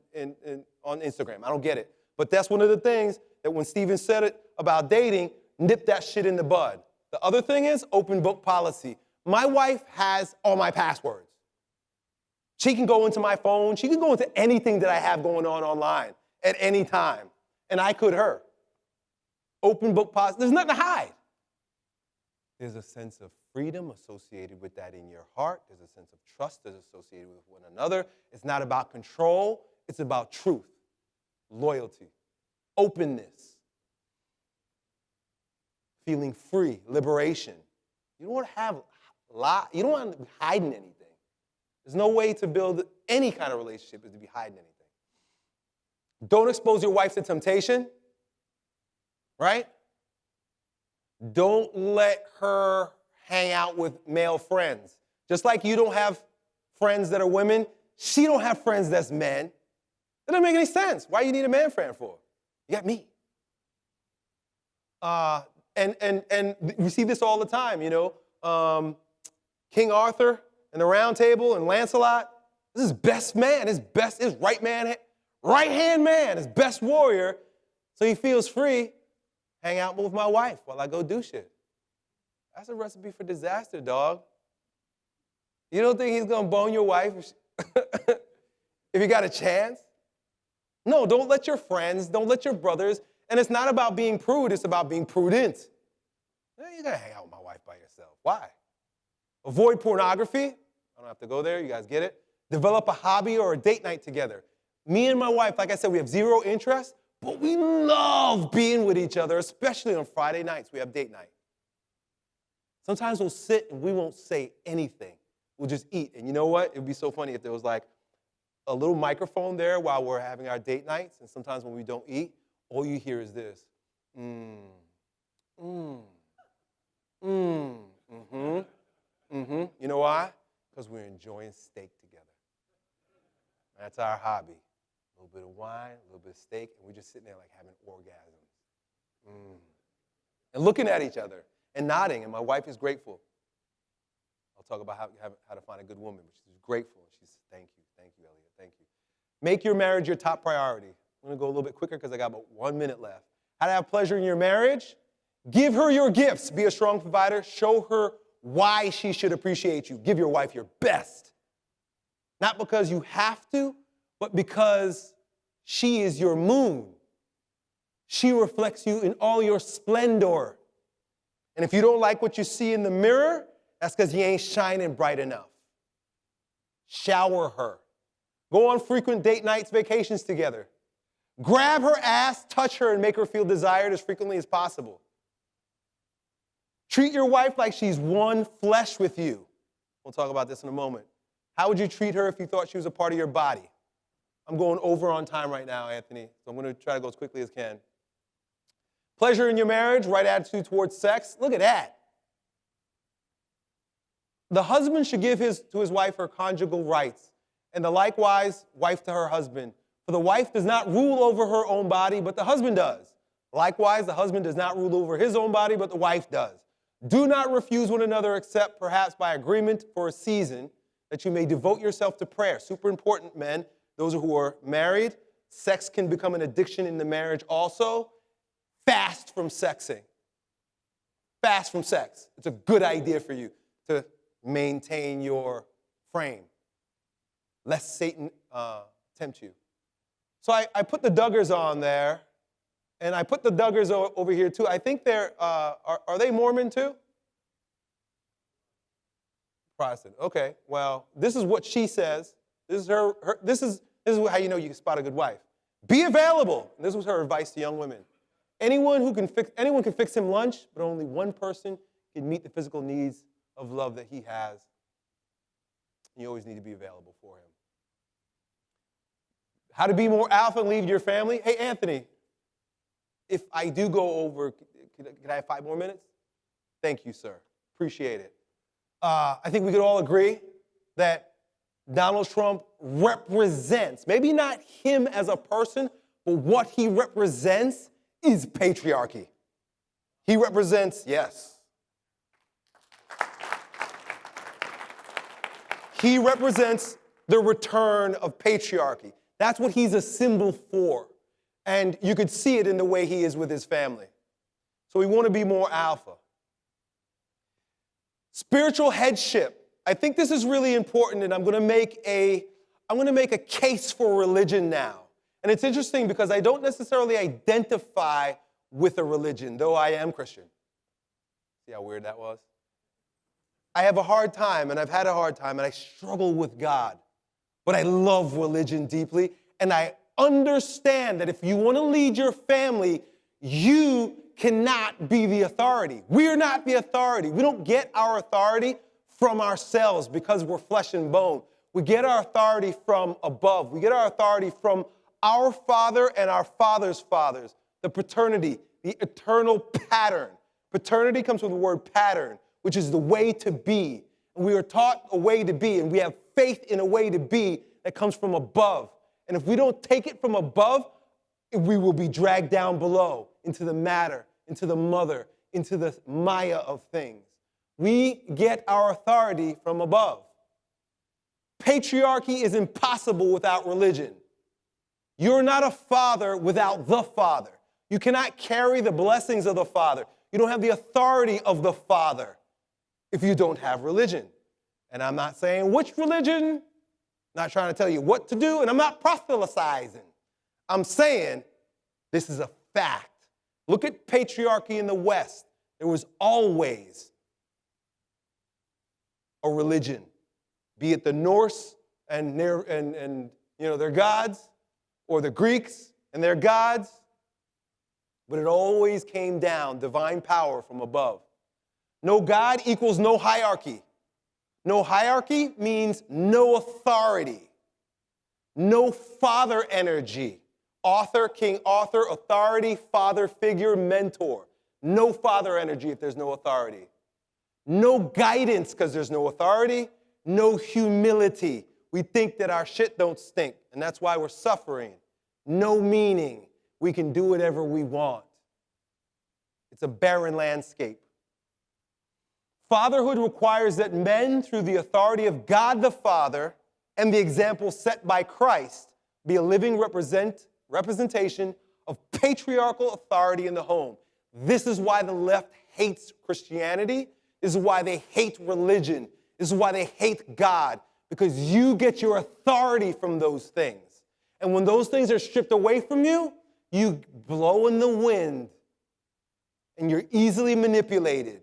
Instagram. I don't get it. But that's one of the things that when Steven said it about dating, nip that shit in the bud. The other thing is open book policy. My wife has all my passwords. She can go into my phone. She can go into anything that I have going on online at any time. And I could her. Open book policy. There's nothing to hide. There's a sense of freedom associated with that in your heart. There's a sense of trust that's associated with one another. It's not about control. It's about truth, loyalty, openness, feeling free, liberation. You don't want to have you don't want to be hiding anything. There's no way to build any kind of relationship is to be hiding anything. Don't expose your wife to temptation, right? Don't let her hang out with male friends. Just like you don't have friends that are women, she don't have friends that's men. That doesn't make any sense. Why do you need a man friend for? You got me. And we see this all the time, King Arthur and the Round Table and Lancelot. This is his best man, his right-hand man, his best warrior. So he feels free. Hang out with my wife while I go do shit. That's a recipe for disaster, dog. You don't think he's gonna bone your wife if you got a chance? No, don't let your friends, don't let your brothers, and it's not about being prude, it's about being prudent. You gotta hang out with my wife by yourself. Why? Avoid pornography. I don't have to go there, you guys get it? Develop a hobby or a date night together. Me and my wife, like I said, we have zero interest, but we love being with each other, especially on Friday nights. We have date night. Sometimes we'll sit and we won't say anything. We'll just eat. And you know what? It would be so funny if there was like a little microphone there while we're having our date nights. And sometimes when we don't eat, all you hear is this. You know why? Because we're enjoying steak together. That's our hobby. A little bit of wine, a little bit of steak, and we're just sitting there like having orgasms. And looking at each other and nodding, and my wife is grateful. I'll talk about how to find a good woman, but she's grateful. She's, thank you, Elliott, thank you. Make your marriage your top priority. I'm gonna go a little bit quicker because I got about 1 minute left. How to have pleasure in your marriage? Give her your gifts. Be a strong provider. Show her why she should appreciate you. Give your wife your best. Not because you have to, but because she is your moon. She reflects you in all your splendor. And if you don't like what you see in the mirror, that's because you ain't shining bright enough. Shower her. Go on frequent date nights, vacations together. Grab her ass, touch her, and make her feel desired as frequently as possible. Treat your wife like she's one flesh with you. We'll talk about this in a moment. How would you treat her if you thought she was a part of your body? I'm going over on time right now, Anthony, so I'm going to try to go as quickly as I can. Pleasure in your marriage, right attitude towards sex. Look at that. The husband should give to his wife her conjugal rights, and the likewise wife to her husband. For the wife does not rule over her own body, but the husband does. Likewise, the husband does not rule over his own body, but the wife does. Do not refuse one another except perhaps by agreement for a season, that you may devote yourself to prayer. Super important, men. Those who are married, sex can become an addiction in the marriage also. Fast from sexing. Fast from sex. It's a good idea for you to maintain your frame, lest Satan tempt you. So I put the Duggars on there, and I put the Duggars over here too. I think they're, are they Mormon too? Protestant. Okay, well, this is what she says. This is this is how you know you can spot a good wife. Be available. And this was her advice to young women. Anyone can fix him lunch, but only one person can meet the physical needs of love that he has. You always need to be available for him. How to be more alpha and lead your family. Hey, Anthony, if I do go over, could I have 5 more minutes? Thank you, sir. Appreciate it. I think we could all agree that Donald Trump represents, maybe not him as a person, but what he represents is patriarchy. He represents, yes. He represents the return of patriarchy. That's what he's a symbol for. And you could see it in the way he is with his family. So we want to be more alpha. Spiritual headship. I think this is really important, and I'm going to make a case for religion now. And it's interesting because I don't necessarily identify with a religion, though I am Christian. See how weird that was? I have a hard time, and I've had a hard time, and I struggle with God. But I love religion deeply, and I understand that if you want to lead your family, you cannot be the authority. We're not the authority. We don't get our authority from ourselves because we're flesh and bone. We get our authority from above. We get our authority from our Father and our Father's fathers, the paternity, the eternal pattern. Paternity comes from the word pattern, which is the way to be. And we are taught a way to be, and we have faith in a way to be that comes from above. And if we don't take it from above, we will be dragged down below into the matter, into the mother, into the Maya of things. We get our authority from above. Patriarchy is impossible without religion. You're not a father without the Father. You cannot carry the blessings of the Father. You don't have the authority of the Father if you don't have religion. And I'm not saying which religion, not trying to tell you what to do, and I'm not proselytizing. I'm saying this is a fact. Look at patriarchy in the West. There was always a religion, be it the Norse and their gods, or the Greeks and their gods, but it always came down, divine power from above. No God equals no hierarchy. No hierarchy means no authority, no father energy. Author, king, author, authority, father figure, mentor. No father energy if there's no authority. No guidance because there's no authority. No humility. We think that our shit don't stink, and that's why we're suffering. No meaning. We can do whatever we want. It's a barren landscape. Fatherhood requires that men, through the authority of God the Father and the example set by Christ, be a living representation of patriarchal authority in the home. This is why the left hates Christianity. This is why they hate religion. This is why they hate God, because you get your authority from those things. And when those things are stripped away from you, you blow in the wind and you're easily manipulated.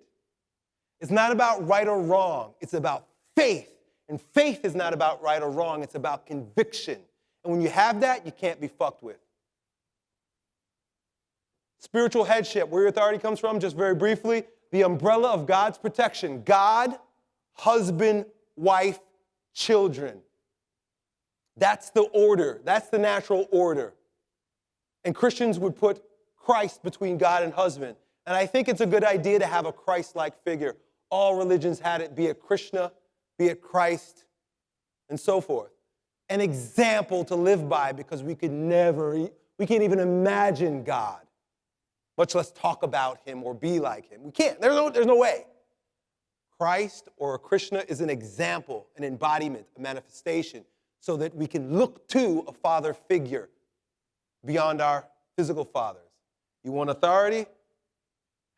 It's not about right or wrong. It's about faith. And faith is not about right or wrong. It's about conviction. And when you have that, you can't be fucked with. Spiritual headship, where your authority comes from, just very briefly, the umbrella of God's protection. God, husband, wife, children. That's the order. That's the natural order. And Christians would put Christ between God and husband. And I think it's a good idea to have a Christ-like figure. All religions had it, be it Krishna, be it Christ, and so forth. an example to live by because we can't even imagine God, much less talk about him or be like him. We can't. There's no way. Christ or Krishna is an example, an embodiment, a manifestation, so that we can look to a father figure beyond our physical fathers. You want authority?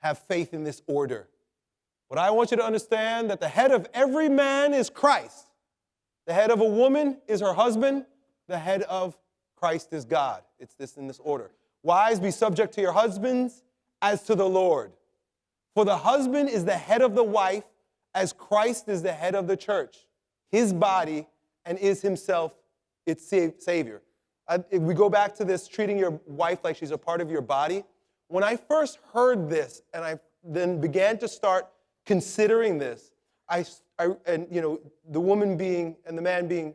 Have faith in this order. But I want you to understand that the head of every man is Christ. The head of a woman is her husband. The head of Christ is God. It's this in this order. Wives, be subject to your husbands as to the Lord. For the husband is the head of the wife, as Christ is the head of the church, his body, and is himself its Savior. If we go back to this, treating your wife like she's a part of your body, when I first heard this and I then began to start considering this, the woman being and the man being,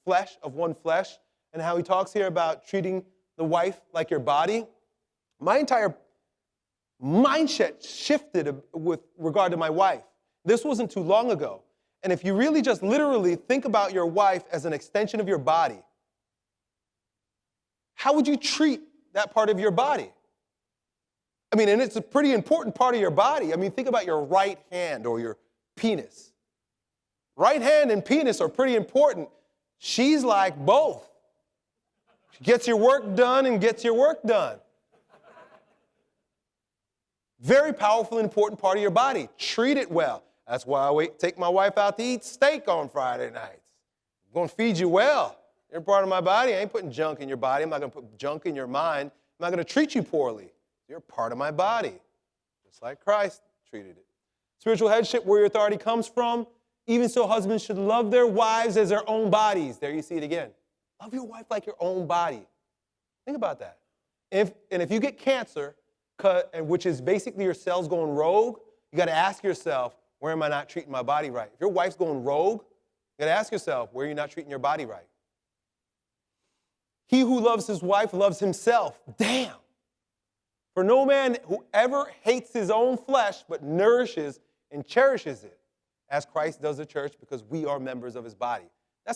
flesh of one flesh, and how he talks here about treating the wife like your body, my entire mindset shifted with regard to my wife. This wasn't too long ago. And if you really just literally think about your wife as an extension of your body, how would you treat that part of your body? I mean, and it's a pretty important part of your body. I mean, think about your right hand or your penis. Right hand and penis are pretty important. She's like both. She gets your work done and gets your work done. Very powerful and important part of your body. Treat it well. That's why I take my wife out to eat steak on Friday nights. I'm going to feed you well. You're part of my body. I ain't putting junk in your body. I'm not going to put junk in your mind. I'm not going to treat you poorly. You're part of my body, just like Christ treated it. Spiritual headship, where your authority comes from. Even so, husbands should love their wives as their own bodies. There you see it again. Love your wife like your own body. Think about that. If you get cancer, which is basically your cells going rogue, you got to ask yourself, where am I not treating my body right? If your wife's going rogue, you got to ask yourself, where are you not treating your body right? He who loves his wife loves himself. Damn. For no man who ever hates his own flesh, but nourishes and cherishes it, as Christ does the church, because we are members of his body. I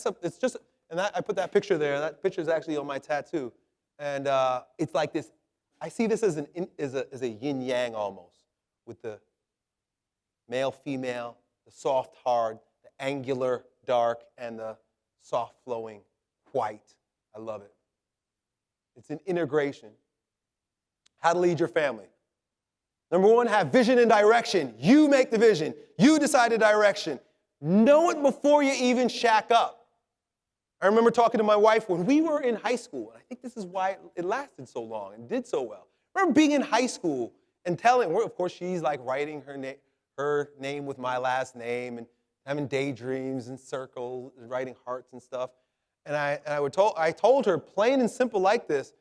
put that picture there. That picture is actually on my tattoo. And it's like this. I see this as a yin-yang almost, with the male, female, the soft, hard, the angular, dark, and the soft, flowing, white. I love it. It's an integration. How to lead your family. Number one, have vision and direction. You make the vision. You decide the direction. Know it before you even shack up. I remember talking to my wife when we were in high school, and I think this is why it lasted so long and did so well. I remember being in high school and telling her, of course, she's like writing her name with my last name and having daydreams and circles and writing hearts and stuff. And I told her plain and simple like this,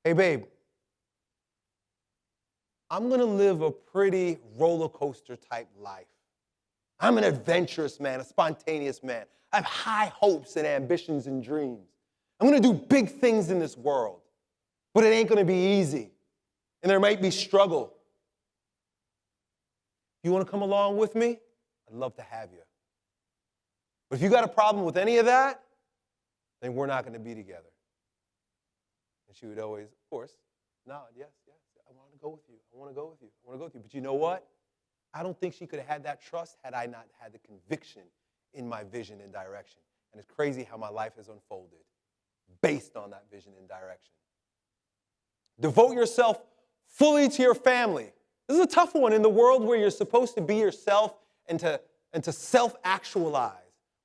hey, babe, I'm going to live a pretty roller coaster type life. I'm an adventurous man, a spontaneous man. I have high hopes and ambitions and dreams. I'm going to do big things in this world, but it ain't going to be easy, and there might be struggle. If you want to come along with me, I'd love to have you. But if you got a problem with any of that, then we're not going to be together. And she would always, of course, nod, yes, I want to go with you. I want to go with you. I want to go with you. But you know what? I don't think she could have had that trust had I not had the conviction in my vision and direction. And it's crazy how my life has unfolded based on that vision and direction. Devote yourself fully to your family. This is a tough one in the world where you're supposed to be yourself and to self-actualize.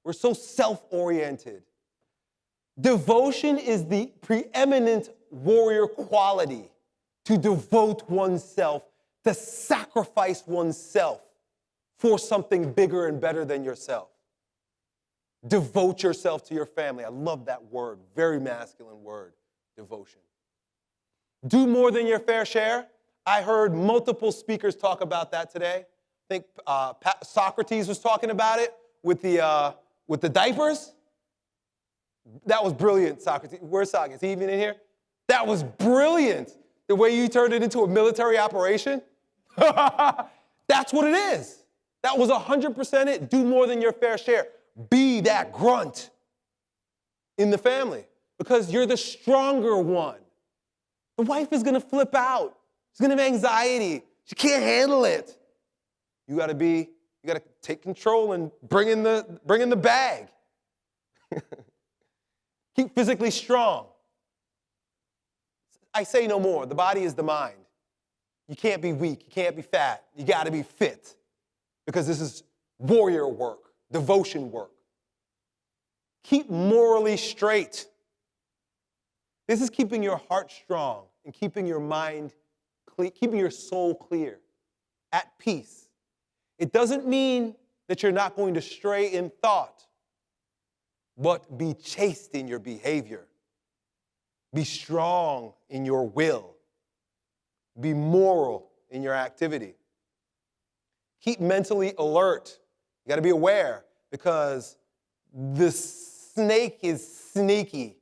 We're so self-oriented. Devotion is the preeminent warrior quality. To devote oneself, to sacrifice oneself for something bigger and better than yourself. Devote yourself to your family. I love that word, very masculine word, devotion. Do more than your fair share. I heard multiple speakers talk about that today. I think Socrates was talking about it with the diapers. That was brilliant, Socrates. Where's Socrates? Is he even in here? That was brilliant. The way you turned it into a military operation. That's what it is. That was 100% it. Do more than your fair share. Be that grunt. in the family because you're the stronger one. The wife is gonna flip out. She's gonna have anxiety. She can't handle it. You gotta take control and bring in the bag. Keep physically strong. I say no more. The body is the mind. You can't be weak. You can't be fat. You gotta be fit because this is warrior work, devotion work. Keep morally straight. This is keeping your heart strong and keeping your mind clear, keeping your soul clear, at peace. It doesn't mean that you're not going to stray in thought, but be chaste in your behavior. Be strong in your will. Be moral in your activity. Keep mentally alert. You got to be aware because the snake is sneaky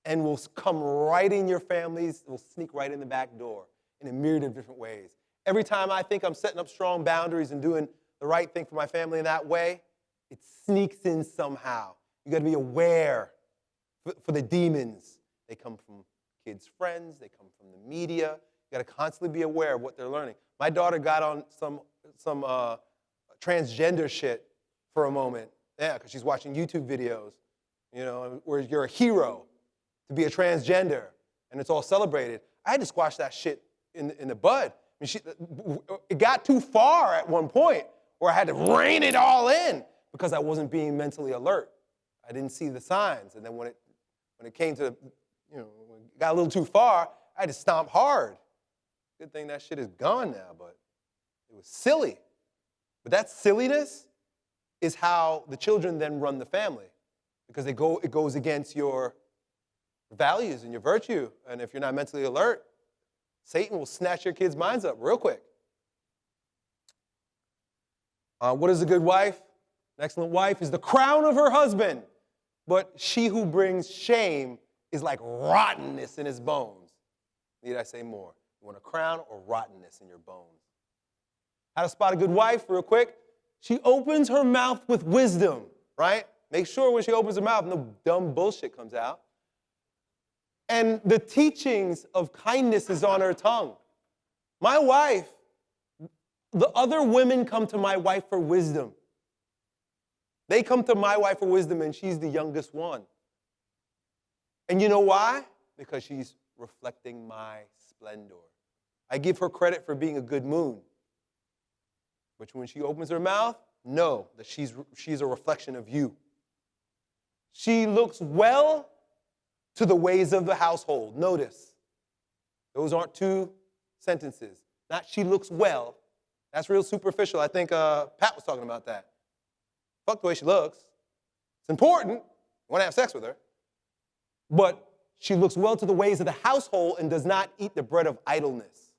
and will come right in your families, will sneak right in the back door in a myriad of different ways. Every time I think I'm setting up strong boundaries and doing the right thing for my family in that way, it sneaks in somehow. You got to be aware for the demons. They come from kids' friends. They come from the media. You got to constantly be aware of what they're learning. My daughter got on some transgender shit for a moment. Yeah, because she's watching YouTube videos, where you're a hero to be a transgender, and it's all celebrated. I had to squash that shit in the bud. I mean, it got too far at one point where I had to rein it all in because I wasn't being mentally alert. I didn't see the signs, and then when it came to, when it got a little too far, I had to stomp hard. Good thing that shit is gone now, but it was silly. But that silliness is how the children then run the family because it goes against your values and your virtue. And if you're not mentally alert, Satan will snatch your kids' minds up real quick. What is a good wife? An excellent wife is the crown of her husband, but she who brings shame is like rottenness in his bones. Need I say more? You want a crown or rottenness in your bones? How to spot a good wife, real quick. She opens her mouth with wisdom, right? Make sure when she opens her mouth, no dumb bullshit comes out. And the teachings of kindness is on her tongue. My wife, the other women come to my wife for wisdom. They come to my wife for wisdom, and she's the youngest one. And you know why? Because she's reflecting my splendor. I give her credit for being a good moon. But when she opens her mouth, know that she's a reflection of you. She looks well to the ways of the household. Notice, those aren't two sentences. Not she looks well. That's real superficial. I think Pat was talking about that. Fuck the way she looks. It's important. You want to have sex with her. But she looks well to the ways of the household and does not eat the bread of idleness.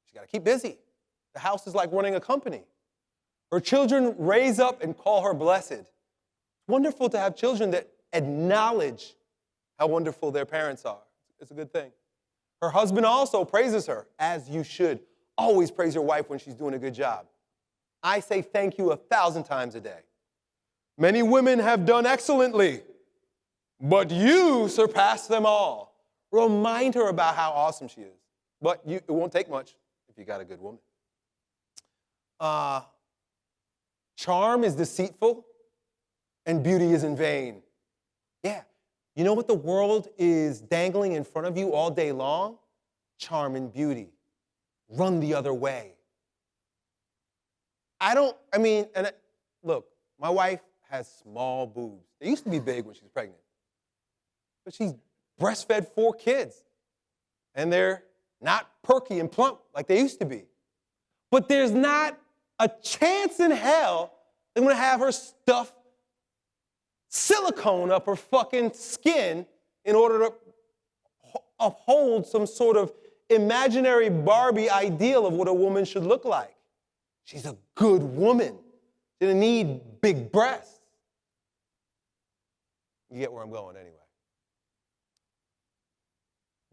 She got to keep busy. The house is like running a company. Her children raise up and call her blessed. It's wonderful to have children that acknowledge how wonderful their parents are. It's a good thing. Her husband also praises her, as you should. Always praise your wife when she's doing a good job. I say thank you 1,000 times a day. Many women have done excellently, but you surpass them all. Remind her about how awesome she is. But it won't take much if you got a good woman. Charm is deceitful and beauty is in vain. Yeah. You know what the world is dangling in front of you all day long? Charm and beauty. Run the other way. Look, my wife has small boobs. They used to be big when she was pregnant. But she's breastfed 4 kids. And they're not perky and plump like they used to be. But there's not a chance in hell they're going to have her stuff silicone up her fucking skin in order to uphold some sort of imaginary Barbie ideal of what a woman should look like. She's a good woman. She doesn't need big breasts. You get where I'm going anyway.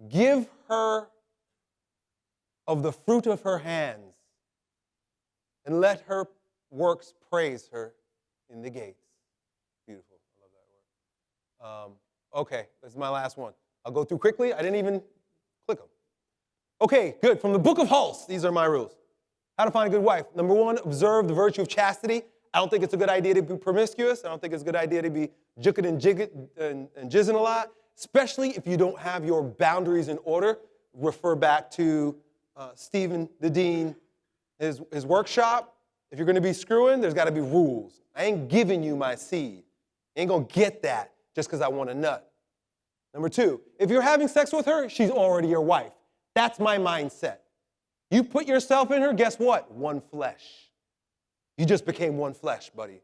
Give her of the fruit of her hands and let her works praise her in the gates. Beautiful. I love that word. Okay, this is my last one. I'll go through quickly. I didn't even click them. Okay, good. From the book of Hulse, these are my rules. How to find a good wife. Number one, observe the virtue of chastity. I don't think it's a good idea to be promiscuous. I don't think it's a good idea to be juking and jizzing a lot, especially if you don't have your boundaries in order. Refer back to Stephen the Dean, his workshop. If you're going to be screwing, there's got to be rules. I ain't giving you my seed. You ain't going to get that just because I want a nut. Number two, if you're having sex with her, she's already your wife. That's my mindset. You put yourself in her, guess what? One flesh. You just became one flesh, buddy.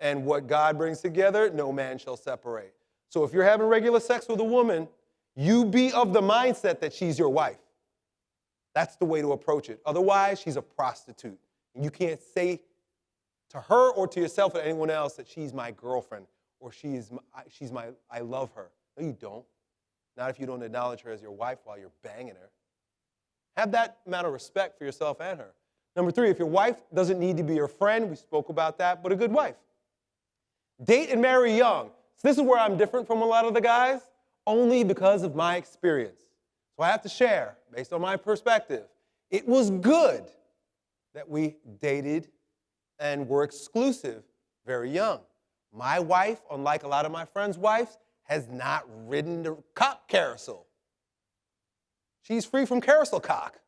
And what God brings together, no man shall separate. So if you're having regular sex with a woman, you be of the mindset that she's your wife. That's the way to approach it. Otherwise, she's a prostitute. And you can't say to her or to yourself or anyone else that she's my girlfriend or I love her. No, you don't. Not if you don't acknowledge her as your wife while you're banging her. Have that amount of respect for yourself and her. Number three, if your wife doesn't need to be your friend, we spoke about that, but a good wife. Date and marry young. So this is where I'm different from a lot of the guys, only because of my experience. So I have to share, based on my perspective. It was good that we dated and were exclusive very young. My wife, unlike a lot of my friends' wives, has not ridden the cock carousel. She's free from carousel cock.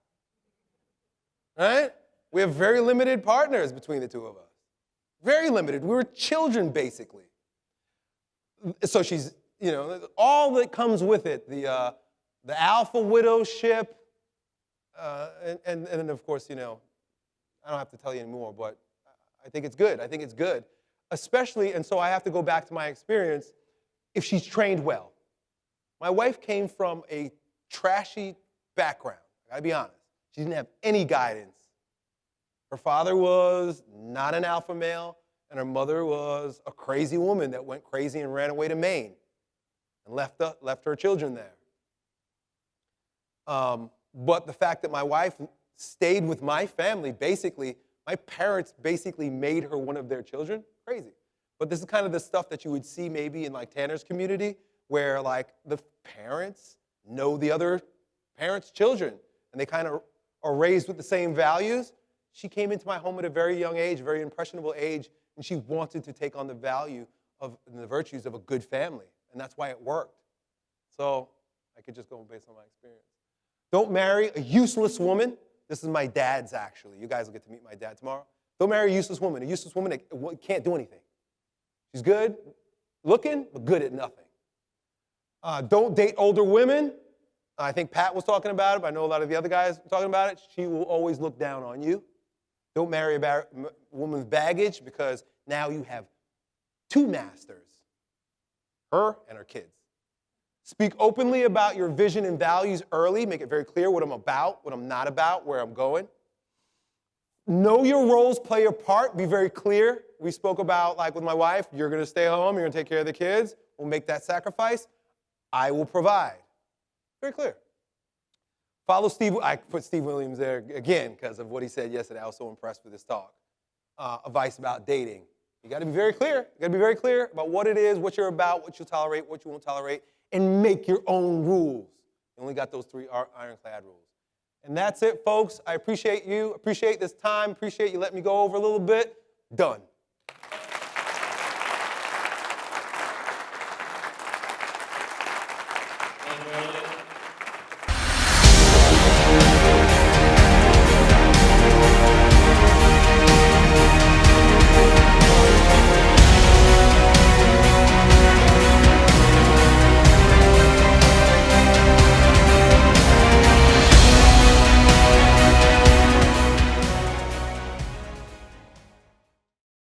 Right? We have very limited partners between the two of us. Very limited. We were children, basically. So she's, all that comes with it, the alpha widowship, and then, of course, I don't have to tell you anymore, but I think it's good. I think it's good. Especially, and so I have to go back to my experience, if she's trained well. My wife came from a trashy background. I gotta be honest. She didn't have any guidance. Her father was not an alpha male, and her mother was a crazy woman that went crazy and ran away to Maine and left her children there. But the fact that my wife stayed with my family, basically, my parents basically made her one of their children, crazy. But this is kind of the stuff that you would see maybe in like Tanner's community, where like the parents know the other parents' children, and they kind of are raised with the same values. She came into my home at a very young age, very impressionable age, and she wanted to take on the value of and the virtues of a good family, and that's why it worked. So I could just go based on my experience. Don't marry a useless woman. This is my dad's, actually. You guys will get to meet my dad tomorrow. Don't marry a useless woman. A useless woman that can't do anything. She's good looking, but good at nothing. Don't date older women. I think Pat was talking about it, but I know a lot of the other guys are talking about it. She will always look down on you. Don't marry a woman with baggage, because now you have two masters, her and her kids. Speak openly about your vision and values early. Make it very clear what I'm about, what I'm not about, where I'm going. Know your roles, play your part. Be very clear. We spoke about, like with my wife, you're going to stay home, you're going to take care of the kids. We'll make that sacrifice. I will provide. Very clear. Follow Steve. I put Steve Williams there again because of what he said yesterday. I was so impressed with his talk. Advice about dating. You got to be very clear. You got to be very clear about what it is, what you're about, what you'll tolerate, what you won't tolerate, and make your own rules. You only got those 3 ironclad rules. And that's it, folks. I appreciate you. Appreciate this time. Appreciate you letting me go over a little bit. Done. And